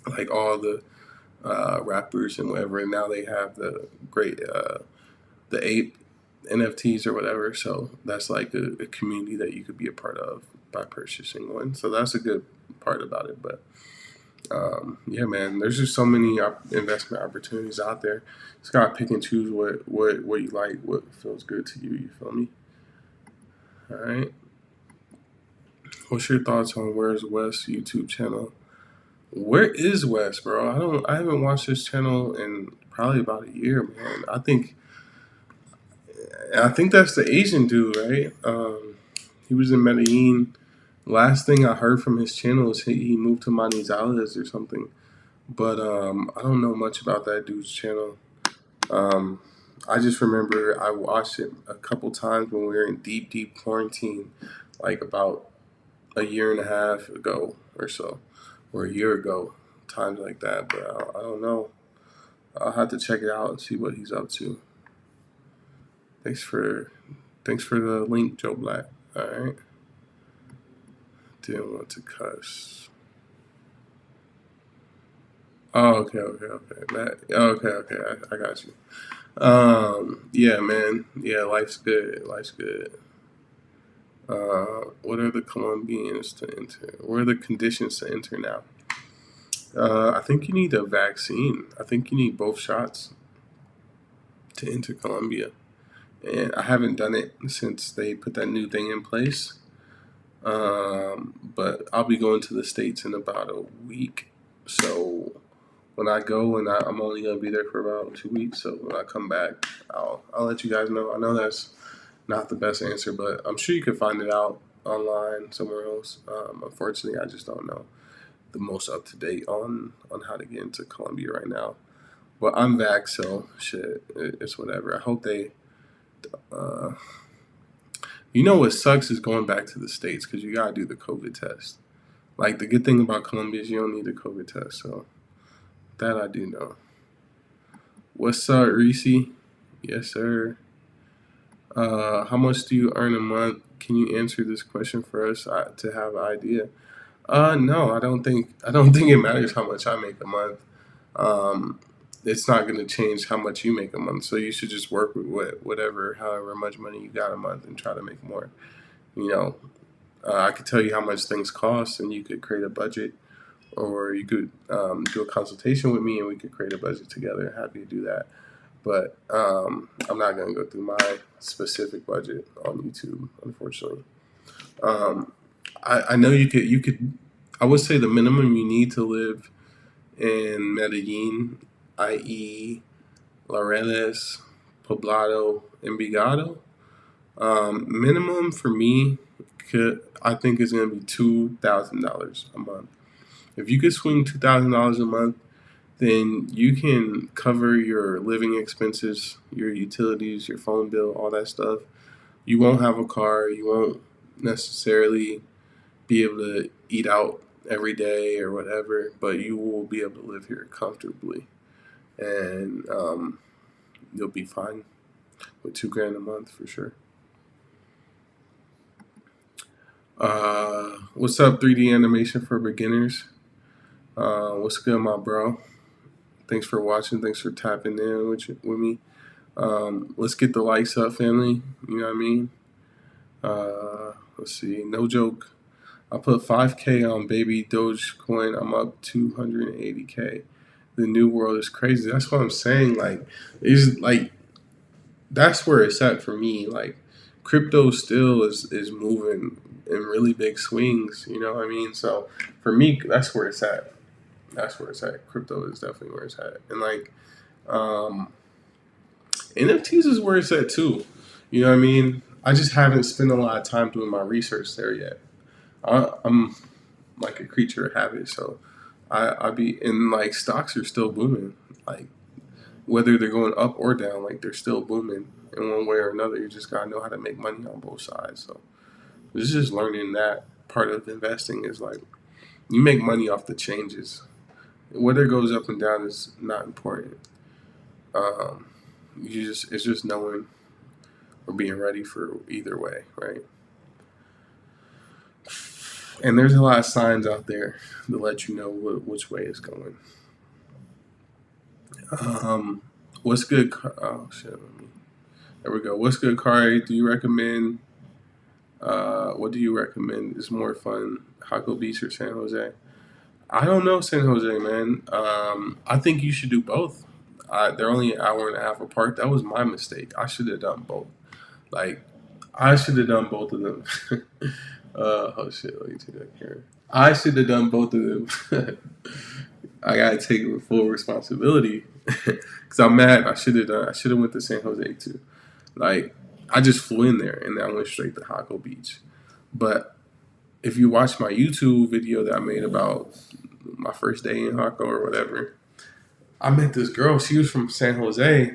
like all the rappers and whatever, and now they have the great the ape NFTs or whatever. So that's like a community that you could be a part of by purchasing one. So that's a good part about it. But yeah, man, there's just so many investment opportunities out there. Just gotta pick and choose what you like, what feels good to you. You feel me? All right. What's your thoughts on Where's West YouTube channel? Where is West, bro? I haven't watched this channel in probably about a year, man. I think that's the Asian dude, right? He was in Medellin. Last thing I heard from his channel is he moved to Manizales or something. But I don't know much about that dude's channel. Um, I just remember I watched it a couple times when we were in deep, deep quarantine, like about a year and a half ago or so, or a year ago, times like that. But I don't know. I'll have to check it out and see what he's up to. Thanks for thanks for the link, Joe Black. All right. Didn't want to cuss. Oh, okay. Okay. I got you. Yeah, man. Yeah, life's good. Life's good. What are the Colombians to enter? What are the conditions to enter now? I think you need a vaccine. I think you need both shots to enter Colombia. And I haven't done it since they put that new thing in place. But I'll be going to the States in about a week. So when I go, and I'm only gonna be there for about 2 weeks. So when I come back, I'll let you guys know. I know that's not the best answer, but I'm sure you can find it out online somewhere else. Unfortunately, I just don't know the most up to date on how to get into Colombia right now. But I'm back, so shit, it's whatever. I hope they. Uh, what sucks is going back to the States because you gotta do the COVID test. Like the good thing about Colombia is you don't need the COVID test, so that I do know. What's up, Reese? Yes, sir. How much do you earn a month? Can you answer this question for us to have an idea? No, I don't think it matters how much I make a month. Um, it's not going to change how much you make a month. So you should just work with however much money you got a month, and try to make more. You know, I could tell you how much things cost, and you could create a budget, or you could do a consultation with me, and we could create a budget together. Happy to do that. But I'm not going to go through my specific budget on YouTube, unfortunately. Um, I know you could. I would say the minimum you need to live in Medellin, i.e., Laureles, Poblado, Envigado. Minimum for me, I think is going to be $2,000 a month. If you could swing $2,000 a month, then you can cover your living expenses, your utilities, your phone bill, all that stuff. You won't have a car. You won't necessarily be able to eat out every day or whatever, but you will be able to live here comfortably, and you'll be fine with $2,000 a month for sure. What's up, 3D animation for beginners? What's good, my bro? Thanks for watching. Thanks for tapping in with me. Let's get the likes up, family. You know what I mean? Let's see. No joke. I put 5K on baby Dogecoin. I'm up 280K. The new world is crazy. That's what I'm saying. Like, it's like that's where it's at for me. Like, crypto still is moving in really big swings. You know what I mean? So for me, that's where it's at. That's where it's at. Crypto is definitely where it's at. And like, um, NFTs is where it's at too. You know what I mean? I just haven't spent a lot of time doing my research there yet. I'm like a creature of habit, so I be and like stocks are still booming. Like whether they're going up or down, like they're still booming in one way or another. You just gotta know how to make money on both sides. So it's just learning that part of investing is like you make money off the changes. Whether it goes up and down is not important. Um, it's just knowing or being ready for either way, right? And there's a lot of signs out there to let you know which way it's going. Um, what's good? Oh shit! There we go. What's good, Kari? Do you recommend? What do you recommend is more fun, Jaco Beach or San Jose? I don't know San Jose, man. I think you should do both. They're only an hour and a half apart. That was my mistake. I should have done both. Like, I should have done both of them. Oh shit! Let me take that camera. I should have done both of them. I gotta take full responsibility because I'm mad. I should have done. I should have went to San Jose too. Like, I just flew in there and then I went straight to Jaco Beach. But if you watch my YouTube video that I made about my first day in Jaco or whatever, I met this girl. She was from San Jose,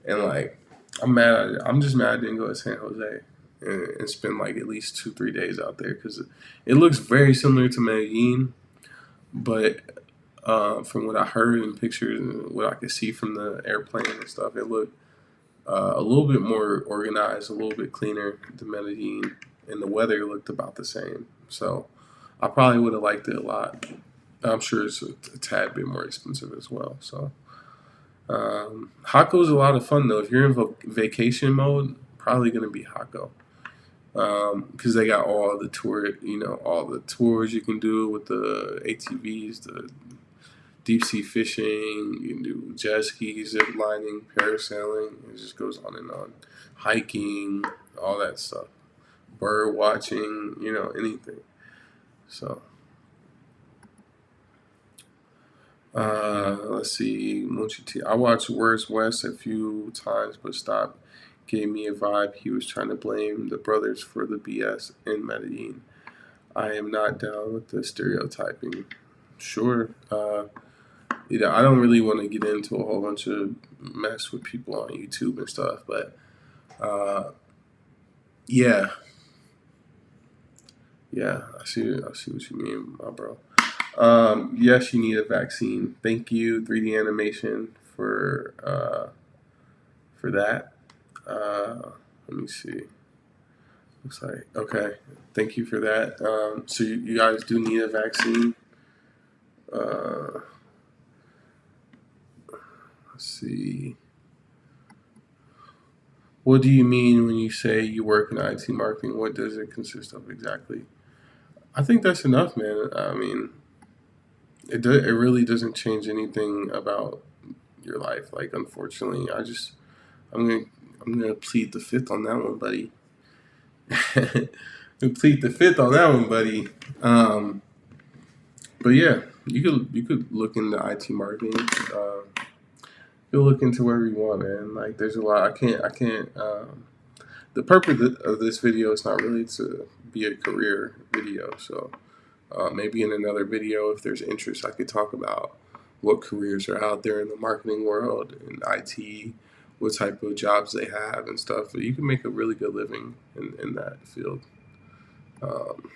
and like, I'm mad. I'm just mad I didn't go to San Jose and spend like at least 2-3 days out there because it looks very similar to Medellin, but from what I heard in pictures and what I could see from the airplane and stuff, it looked a little bit more organized, a little bit cleaner than Medellin, and the weather looked about the same. So I probably would have liked it a lot. I'm sure it's a tad bit more expensive as well. So Jaco is a lot of fun though. If you're in vacation mode, probably going to be Jaco because they got all the all the tours you can do with the ATVs, the deep sea fishing, you can do jet ski, zip lining, parasailing. It just goes on and on. Hiking, all that stuff. Bird watching, anything. So, let's see. I watched Where's West a few times, but stopped. Gave me a vibe. He was trying to blame the brothers for the BS in Medellin. I am not down with the stereotyping. Sure. I don't really want to get into a whole bunch of mess with people on YouTube and stuff, but yeah, I see what you mean, my bro. Yes, you need a vaccine. Thank you, 3D animation, for that. Let me see. Looks like okay. Thank you for that. So you guys do need a vaccine. Uh, let's see. What do you mean when you say you work in IT marketing? What does it consist of exactly? I think that's enough, man. I mean, it really doesn't change anything about your life. Like, unfortunately, I'm gonna I'm gonna plead the fifth on that one, buddy. Plead the fifth on that one, buddy. But yeah, you could look into IT marketing. You'll look into wherever you want, man. Like, there's a lot. I can't. The purpose of this video is not really to be a career video. So maybe in another video, if there's interest, I could talk about what careers are out there in the marketing world and IT, what type of jobs they have and stuff. But you can make a really good living in that field. Um,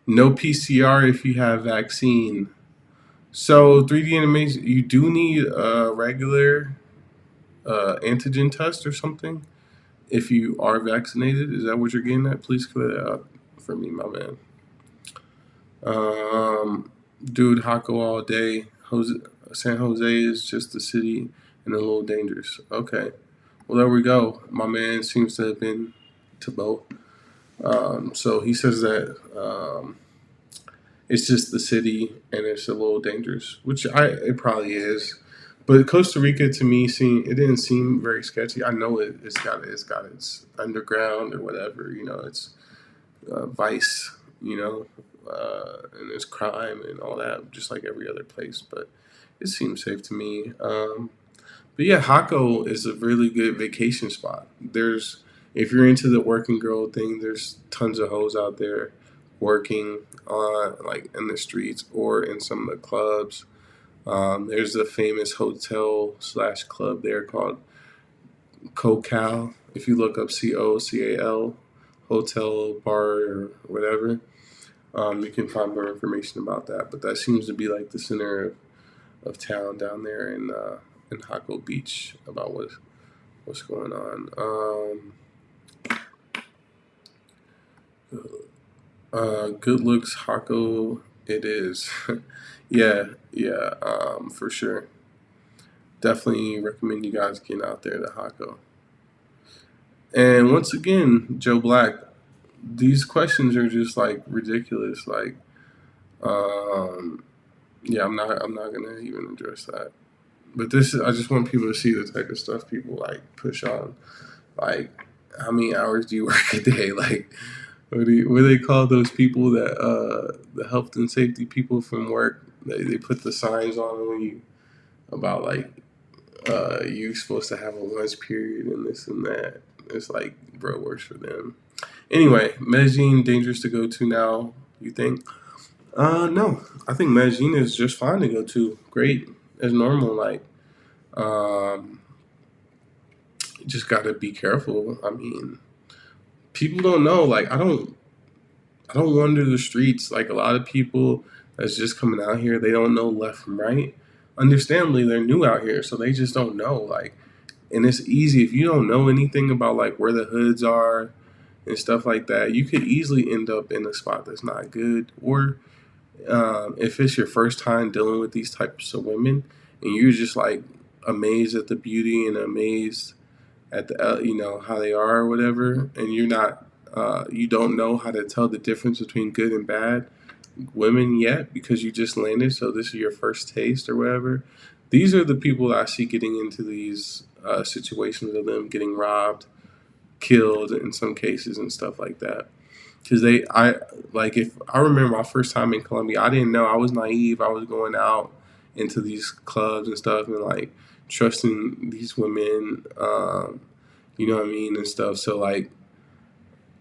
no PCR if you have vaccine. So 3D animation, you do need a regular antigen test or something if you are vaccinated. Is that what you're getting at? Please clear that up for me, my man. Dude, Jaco all day. San Jose is just a city and a little dangerous. Okay. Well, there we go. My man seems to have been to both. So he says that it's just the city and it's a little dangerous, which it probably is. But Costa Rica, to me, it didn't seem very sketchy. I know it's got its underground or whatever. It's vice. And there's crime and all that, just like every other place. But it seems safe to me. But yeah, Jaco is a really good vacation spot. If you're into the working girl thing, there's tons of hoes out there working on like in the streets or in some of the clubs. There's a famous hotel slash club there called Cocal. If you look up COCAL, hotel, bar, or whatever, you can find more information about that. But that seems to be like the center of town down there in Hako Beach about what's going on. Good looks, Hako. It is. Yeah, yeah, for sure. Definitely recommend you guys getting out there to Hako. And once again, Joe Black, these questions are just like ridiculous. Like, um, yeah, I'm not gonna even address that. But I just want people to see the type of stuff people like push on. Like, how many hours do you work a day? Like, what do they call those people that the health and safety people from work? They put the signs on when you about like you supposed to have a lunch period and this and that. It's like, bro, works for them. Anyway, Medellin dangerous to go to now. You think? No. I think Medellin is just fine to go to. Great as normal. Like, um, just got to be careful. I mean, people don't know. Like, I don't wander the streets. Like a lot of people that's just coming out here, they don't know left from right. Understandably, they're new out here, so they just don't know. Like, and it's easy if you don't know anything about like where the hoods are and stuff like that. You could easily end up in a spot that's not good, or if it's your first time dealing with these types of women, and you're just like amazed at the beauty and amazed at the how they are or whatever, and you don't know how to tell the difference between good and bad women yet because you just landed, so this is your first taste or whatever. These are the people that I see getting into these situations of them getting robbed, killed in some cases, and stuff like that. Because I like if I remember my first time in Colombia, I didn't know. I was naive. I was going out into these clubs and stuff, and like trusting these women, you know what I mean, and stuff. So like,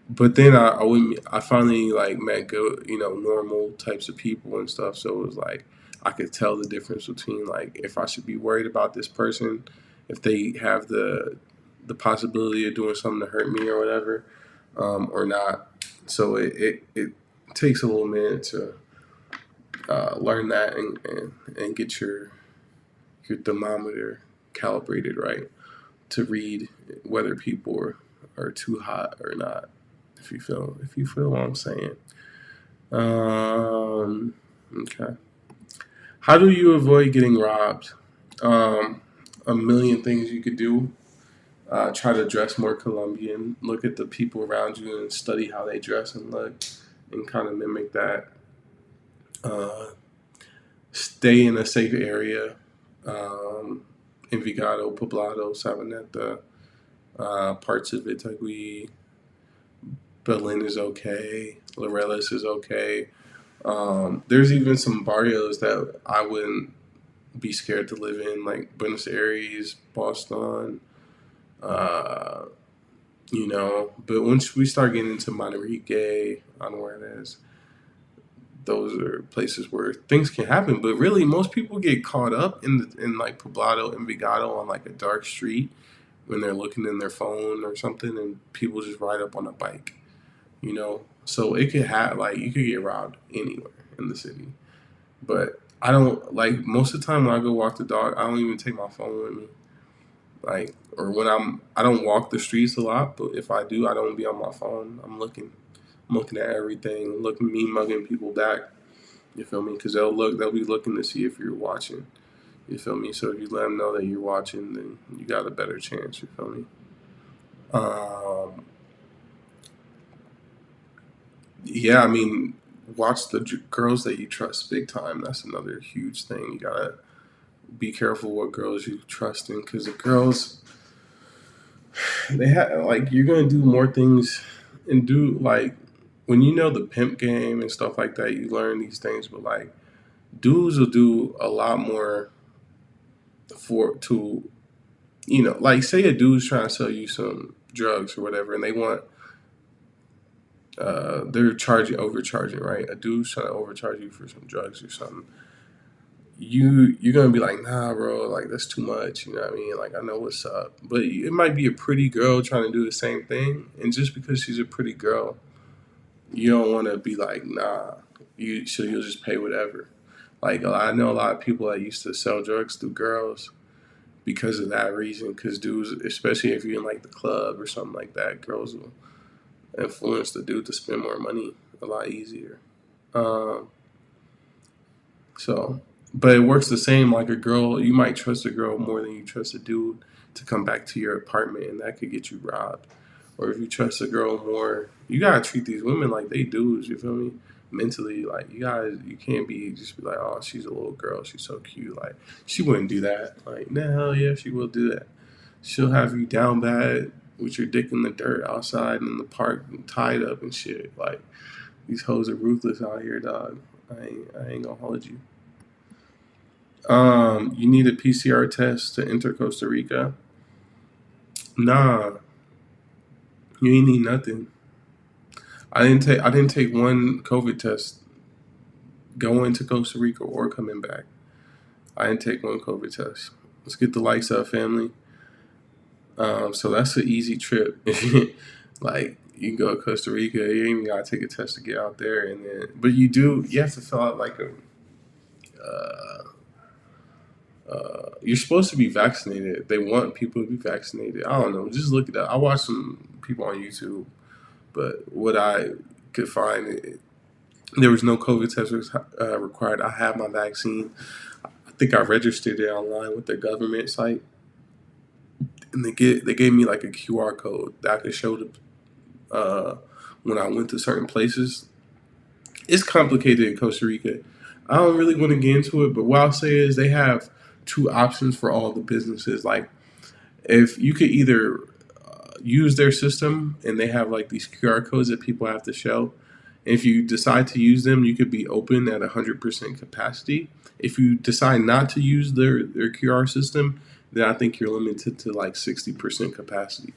but then I finally like met good, normal types of people and stuff. So it was like I could tell the difference between like if I should be worried about this person, if they have the possibility of doing something to hurt me or whatever, or not. So it takes a little minute to learn that and get your thermometer calibrated right to read whether people are too hot or not. If you feel what I'm saying. Okay. How do you avoid getting robbed? Um, a million things you could do. Try to dress more Colombian. Look at the people around you and study how they dress and look, and kind of mimic that. Uh, Stay in a safe area. Um, Envigado, Poblado, Sabaneta, parts of Itagüí, Berlin is okay. Laureles is okay. There's even some barrios that I wouldn't be scared to live in, like Buenos Aires, Boston, uh, But once we start getting into Manrique, Anueres, those are places where things can happen. But really, most people get caught up in like Poblado and Vigado on like a dark street when they're looking in their phone or something, and people just ride up on a bike. So it could have like you could get robbed anywhere in the city. But I don't like most of the time when I go walk the dog, I don't even take my phone with me. Like or when I don't walk the streets a lot, but if I do, I don't be on my phone. I'm looking at everything, looking me mugging people back. You feel me? Because they'll be looking to see if you're watching. You feel me? So if you let them know that you're watching, then you got a better chance. You feel me? Um, yeah, I mean, watch the girls that you trust big time. That's another huge thing. You gotta be careful what girls you trust in, because the girls they have like you're gonna do more things and do like when you know the pimp game and stuff like that. You learn these things, but like dudes will do a lot more for to like say a dude's trying to sell you some drugs or whatever, and they're charging overcharging, right? A dude's trying to overcharge you for some drugs or something. you're gonna be like, nah, bro, like that's too much. You know what I mean? Like I know what's up, but it might be a pretty girl trying to do the same thing, and just because she's a pretty girl, you don't want to be like, nah, you'll just pay whatever. Like I know a lot of people that used to sell drugs through girls because of that reason. Because dudes, especially if you're in like the club or something like that, girls will influence the dude to spend more money a lot easier. Um, So, but it works the same. Like a girl, you might trust a girl more than you trust a dude to come back to your apartment, and that could get you robbed. Or if you trust a girl more, you gotta treat these women like they dudes. You feel me? Mentally, like you can't be just be like, oh, she's a little girl, she's so cute. Like she wouldn't do that. Like, nah, hell yeah, she will do that. She'll have you down bad with your dick in the dirt outside in the park, tied up and shit. Like these hoes are ruthless out here, dog. I ain't gonna hold you. You need a PCR test to enter Costa Rica. Nah, you ain't need nothing. I didn't take one COVID test going to Costa Rica or coming back. I didn't take one COVID test. Let's get the lights up, family. So that's an easy trip. Like you can go to Costa Rica, you ain't even gotta take a test to get out there, and then but you have to fill out like a you're supposed to be vaccinated. They want people to be vaccinated. I don't know. Just look it up. I watched some people on YouTube, but what I could find, there was no COVID test required. I have my vaccine. I think I registered it online with their government site, and they gave me like a QR code that I could show to when I went to certain places. It's complicated in Costa Rica. I don't really want to get into it, but what I'll say is they have two options for all the businesses. Like if you could either use their system and they have like these QR codes that people have to show. If you decide to use them, you could be open at 100% capacity. If you decide not to use their QR system, then I think you're limited to like 60% capacity.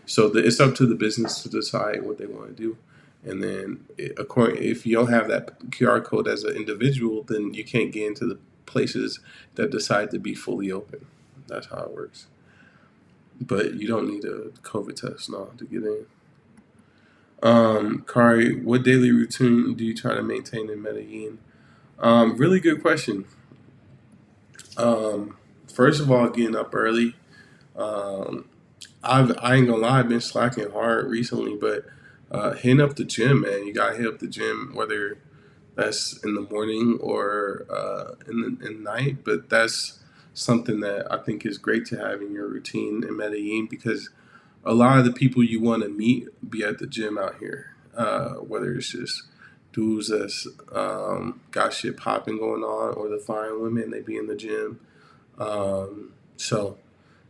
So it's up to the business to decide what they want to do. And then, if you don't have that QR code as an individual, then you can't get into the places that decide to be fully open. That's how it works. But you don't need a COVID test now to get in. Kari, what daily routine do you try to maintain in Medellin? Really good question. First of all, getting up early. Um, I ain't gonna lie, I've been slacking hard recently, but hitting up the gym, man. You gotta hit up the gym, whether that's in the morning or in the night. But that's something that I think is great to have in your routine in Medellin because a lot of the people you want to meet be at the gym out here. Whether it's just dudes that's got shit popping going on, or the fine women they be in the gym. So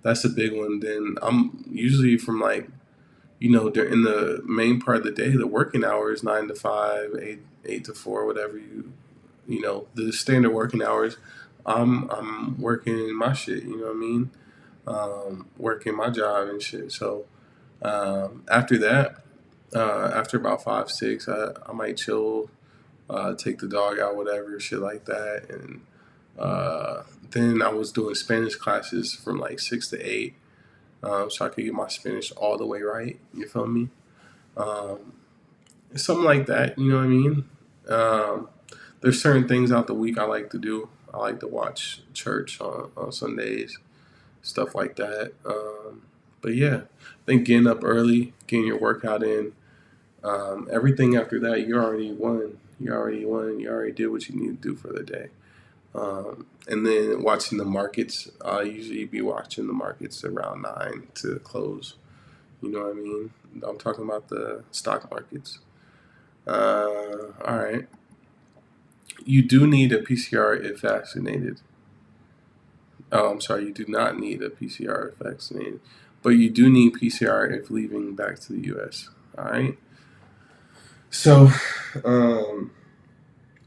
that's a big one. Then I'm usually from like in the main part of the day, the working hours 9 to 5, eight to 4, whatever the standard working hours. I'm working my shit. You know what I mean? Working my job and shit. So after that, after about 5, 6, I might chill, take the dog out, whatever, shit like that. And then I was doing Spanish classes from like 6 to 8, so I could get my Spanish all the way right. You feel me? Um, Something like that. You know what I mean? Um, there's certain things out the week I like to do. I like to watch church on Sundays, stuff like that. But yeah, I think getting up early, getting your workout in, everything after that, you already won. You already won. You already did what you need to do for the day. And then watching the markets, I usually be watching the markets around 9 to close. You know what I mean? I'm talking about the stock markets. All right. You do need a PCR if vaccinated. Oh, I'm sorry. You do not need a PCR if vaccinated, but you do need PCR if leaving back to the U.S. All right. So, um,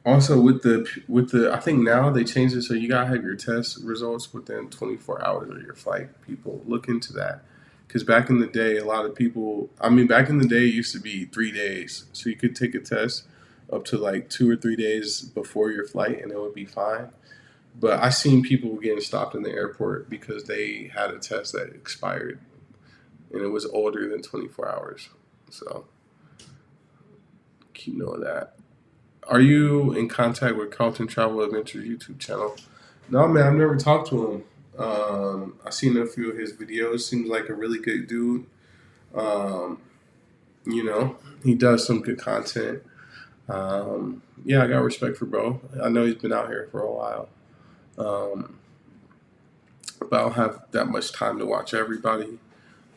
also with the I think now they changed it so you gotta have your test results within 24 hours of your flight. People look into that because back in the day, a lot of people. I mean, back in the day, it used to be 3 days, so you could take a test up to like 2 or 3 days before your flight, and it would be fine. But I seen people getting stopped in the airport because they had a test that expired and it was older than 24 hours. So keep note of that. Are you in contact with Carlton Travel Adventures YouTube channel? No, man, I've never talked to him. I've seen a few of his videos. Seems like a really good dude. Um, he does some good content. Yeah, I got respect for bro. I know he's been out here for a while. Um, but I don't have that much time to watch everybody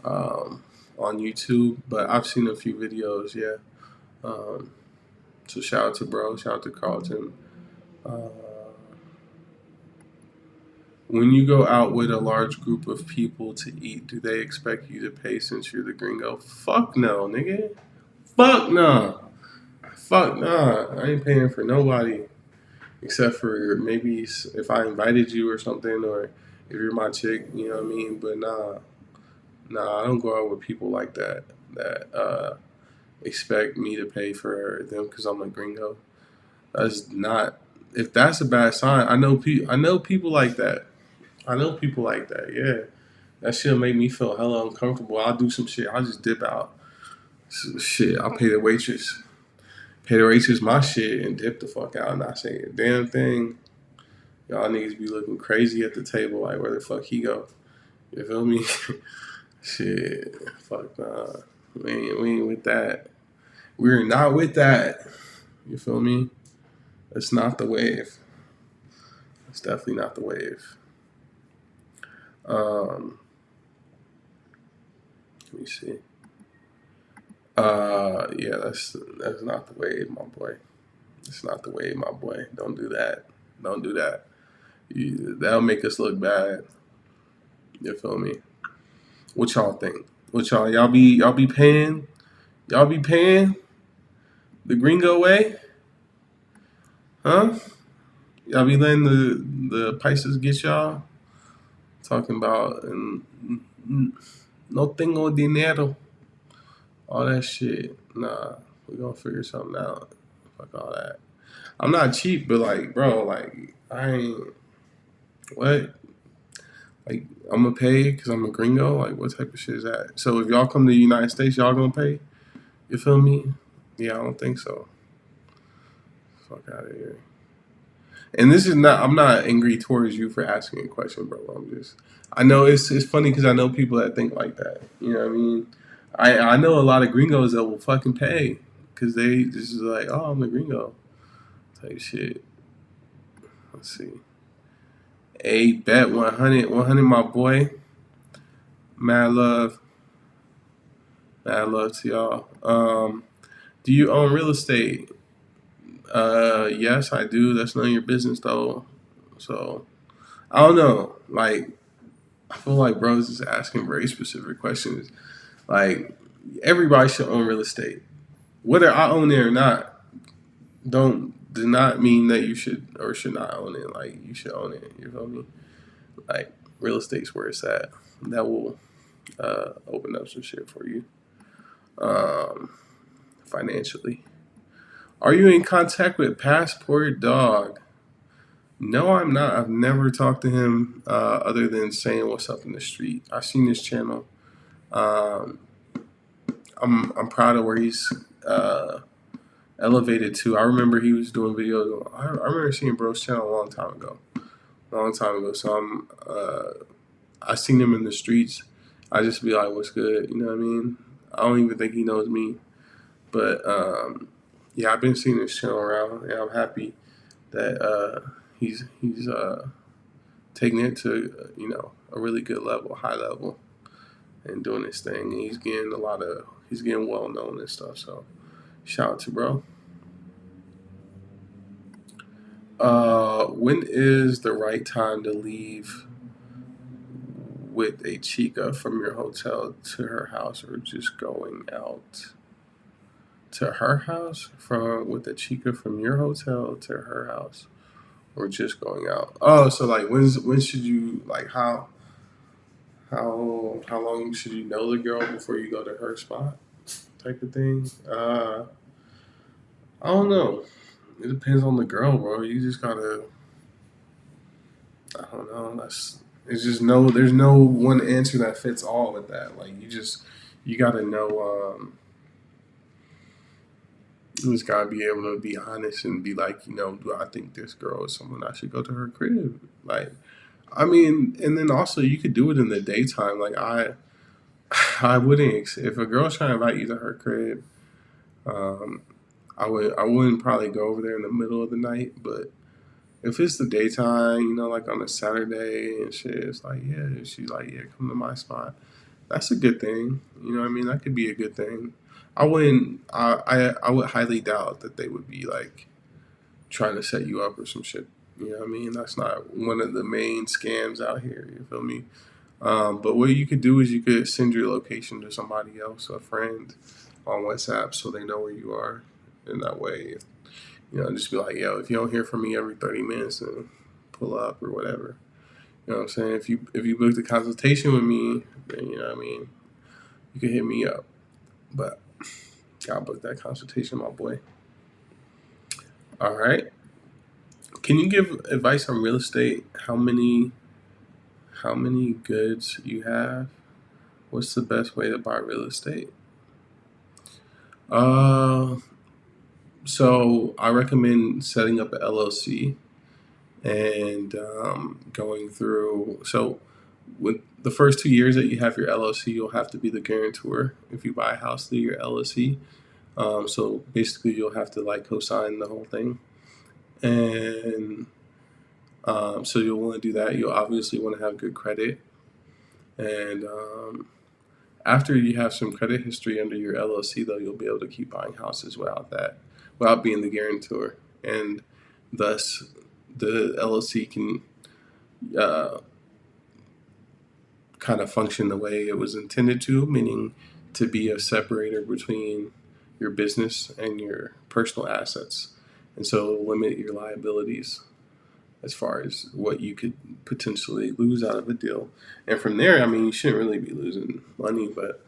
on YouTube. But I've seen a few videos, yeah. Um, so shout out to bro, shout out to Carlton. Uh, when you go out with a large group of people to eat, do they expect you to pay since you're the gringo? Fuck no, nigga. Fuck no. Fuck nah. I ain't paying for nobody except for maybe if I invited you or something, or if you're my chick, you know what I mean. But nah, I don't go out with people like that expect me to pay for them because I'm a gringo. That's not. If that's a bad sign, I know people like that. I know people like that. Yeah, that shit'll make me feel hella uncomfortable. I'll do some shit. I'll just dip out. Shit, I'll pay the waitress my shit and dip the fuck out and not say a damn thing. Y'all niggas be looking crazy at the table, like where the fuck he go? You feel me? Shit, fuck nah. We ain't with that. We're not with that. You feel me? That's not the wave. That's definitely not the wave. Um, let me see. Yeah, that's not the wave, my boy. It's not the wave, my boy. Don't do that. Don't do that. That'll make us look bad. You feel me? What y'all think? What y'all be paying? Y'all be paying the gringo way? Huh? Y'all be letting the prices get y'all? Talking about no tengo dinero. All that shit. Nah, we gonna figure something out. Fuck all that. I'm not cheap, but like, bro, like, I ain't what? Like, I'm gonna pay because I'm a gringo. Like, what type of shit is that? So if y'all come to the United States, y'all gonna pay? You feel me? Yeah, I don't think so. Fuck out of here. And this is not. I'm not angry towards you for asking a question, bro. I'm just. I know it's funny because I know people that think like that. You know what I mean? I know a lot of gringos that will fucking pay because they just is like, oh, I'm a gringo type shit. Let's see. A bet 100, 100, my boy. Mad love, mad love to y'all. Do you own real estate? Yes, I do. That's none of your business though. So I don't know. Like, I feel like bros is asking very specific questions. Like, everybody should own real estate. Whether I own it or not, do not mean that you should or should not own it. Like, you should own it. You feel me? Like, real estate's where it's at. That will open up some shit for you um, financially. Are you in contact with Passport Dog? No, I'm not. I've never talked to him other than saying what's up in the street. I've seen his channel. Um, I'm proud of where he's elevated to. I remember he was doing videos. I remember seeing Bro's channel a long time ago. Long time ago. So I seen him in the streets. I just be like, "What's good?" You know what I mean? I don't even think he knows me, but yeah, I've been seeing his channel around, and I'm happy that he's taking it to a really good level, high level, and doing his thing. And he's getting well known and stuff. So shout out to bro. When is the right time to leave with a chica from your hotel to her house, or just going out to her house from with a chica from your hotel to her house, or just going out? Oh, so like when should you like how long should you know the girl before you go to her spot, type of thing? I don't know. It depends on the girl, bro. You just gotta I don't know. It's just no. There's no one answer that fits all with that. Like you got to know. You just gotta be able to be honest and be like, do I think this girl is someone I should go to her crib? Like, I mean, and then also you could do it in the daytime. Like I wouldn't if a girl's trying to invite you to her crib. Um, I wouldn't probably go over there in the middle of the night, but if it's the daytime, like on a Saturday and shit, it's like, yeah, she's like, yeah, come to my spot. That's a good thing. You know what I mean? That could be a good thing. I wouldn't. I would highly doubt that they would be like trying to set you up or some shit. You know what I mean? That's not one of the main scams out here. You feel me? But what you could do is you could send your location to somebody else, a friend, on WhatsApp, so they know where you are. And that way, just be like, yo, if you don't hear from me every 30 minutes, then pull up or whatever. You know what I'm saying? If you booked a consultation with me, then you know what I mean. You can hit me up. But gotta book that consultation, my boy. All right. Can you give advice on real estate? How many goods you have? What's the best way to buy real estate? Uh, so I recommend setting up an LLC and going through. So with the first 2 years that you have your LLC, you'll have to be the guarantor if you buy a house through your LLC. So basically, you'll have to like co-sign the whole thing, and so you'll want to do that. You'll obviously want to have good credit, and after you have some credit history under your LLC, though, you'll be able to keep buying houses without being the guarantor, and thus the LLC can uh, kind of function the way it was intended to, meaning to be a separator between your business and your personal assets, and so limit your liabilities as far as what you could potentially lose out of a deal. And from there, I mean, you shouldn't really be losing money, but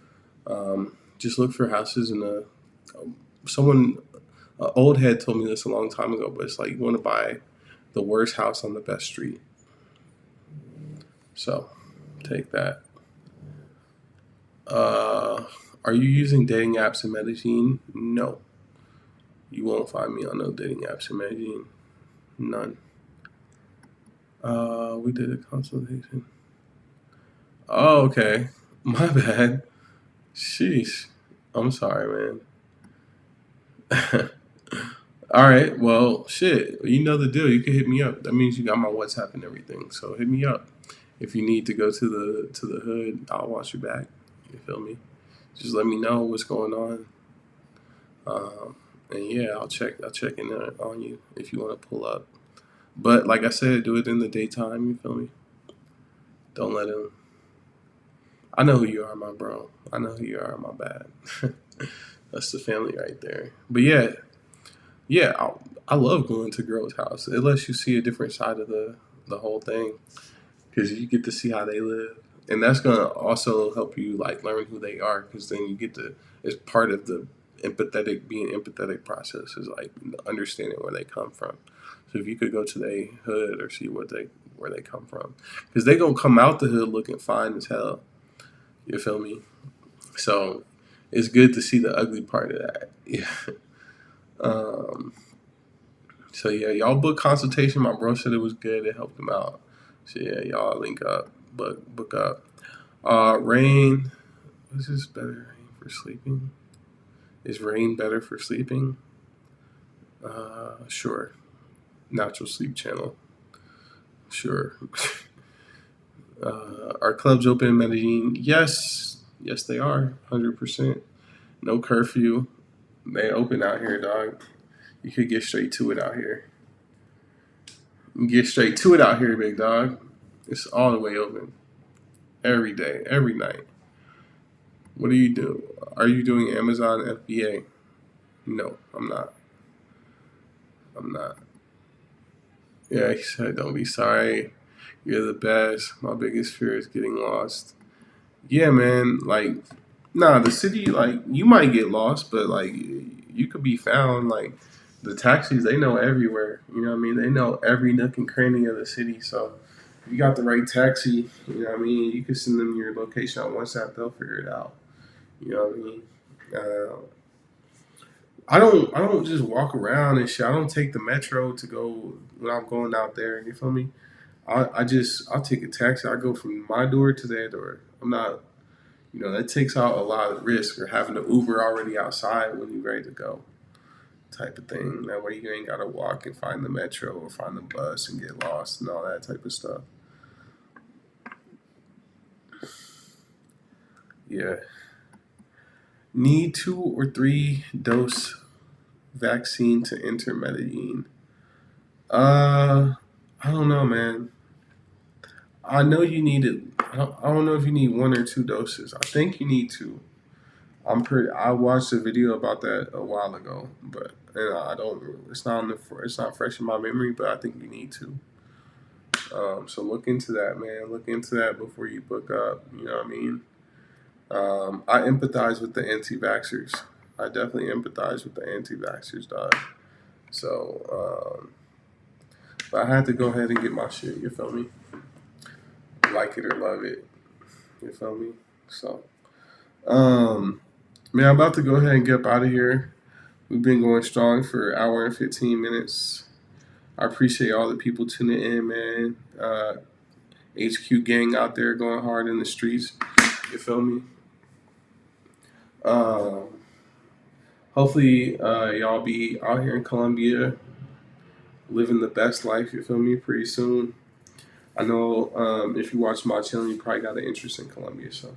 just look for houses in someone, an old head told me this a long time ago, but it's like you want to buy the worst house on the best street. So take that. Are you using dating apps in Medellin? No. You won't find me on no dating apps in Medellin. None. We did a consultation. Oh, okay. My bad. Sheesh. I'm sorry, man. All right. Well, shit. You know the deal. You can hit me up. That means you got my WhatsApp and everything. So hit me up. If you need to go to the hood, I'll watch your back. You feel me? Just let me know what's going on. And yeah, I'll check in on you if you want to pull up. But like I said, do it in the daytime. You feel me? Don't let him. I know who you are, my bro. I know who you are, my bad. That's the family right there. But yeah, I love going to girls' house. It lets you see a different side of the whole thing because you get to see how they live, and that's gonna also help you like learn who they are because then you get to. It's part of the being empathetic process is like understanding where they come from. So if you could go to their hood or see where they come from, because they gonna come out the hood looking fine as hell. You feel me? So it's good to see the ugly part of that. Yeah. Um, so yeah, y'all book consultation. My bro said it was good. It helped him out. So yeah, y'all link up, book up. Rain. Is this better for sleeping? Is rain better for sleeping? Sure. Natural Sleep Channel. Sure. Are clubs open in Medellin? Yes, they are. 100%. No curfew. They open out here, dog. You could get straight to it out here. Get straight to it out here, big dog. It's all the way open. Every day, every night. What do you do? Are you doing Amazon FBA? No, I'm not. I'm not. Yeah, he said, don't be sorry. You're the best. My biggest fear is getting lost. Yeah, man. Like, nah, the city, like, you might get lost, but, like, you could be found. Like, the taxis, they know everywhere. You know what I mean? They know every nook and cranny of the city. So, If you got the right taxi, you know what I mean. You can send them your location on WhatsApp; they'll figure it out. You know what I mean. Uh, I don't just walk around and shit. I don't take the metro to go when I'm going out there. You feel me? I'll take a taxi. I go from my door to their door. I'm not, that takes out a lot of risk or having the Uber already outside when you're ready to go, type of thing. That way you ain't gotta walk and find the metro or find the bus and get lost and all that type of stuff. Yeah. Need 2 or 3 dose vaccine to enter Medellin. Uh, I don't know, man. I know you need it. I don't know if you need 1 or 2 doses. I think you need two. I watched a video about that a while ago, but I don't. It's not on the. It's not fresh in my memory, but I think you need to. So look into that, man. Look into that before you book up. You know what I mean? I empathize with the anti-vaxxers. I definitely empathize with the anti-vaxxers, dog. So, but I had to go ahead and get my shit. You feel me? Like it or love it. You feel me? So, um, man, I'm about to go ahead and get up out of here. We've been going strong for an hour and 15 minutes. I appreciate all the people tuning in, man. HQ gang out there going hard in the streets. You feel me? Um, Hopefully, y'all be out here in Colombia living the best life. You feel me? Pretty soon. I know if you watch my channel, you probably got an interest in Colombia. So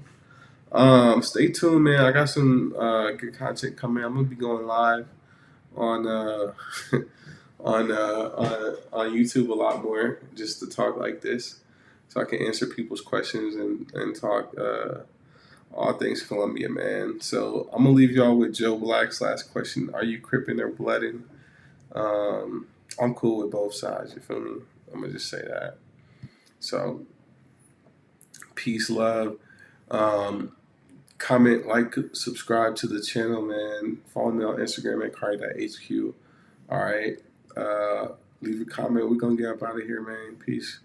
stay tuned, man. I got some good content coming. I'm gonna be going live on on YouTube a lot more, just to talk like this, so I can answer people's questions and talk all things Colombia, man. So I'm gonna leave y'all with Joe Black's last question: Are you crippin' or blooding? I'm cool with both sides. You feel me? I'm gonna just say that. So peace, love. Um, Comment, like, subscribe to the channel, man. Follow me on Instagram at Cardi.HQ. All right. Uh, Leave a comment. We're gonna get up out of here, man. Peace.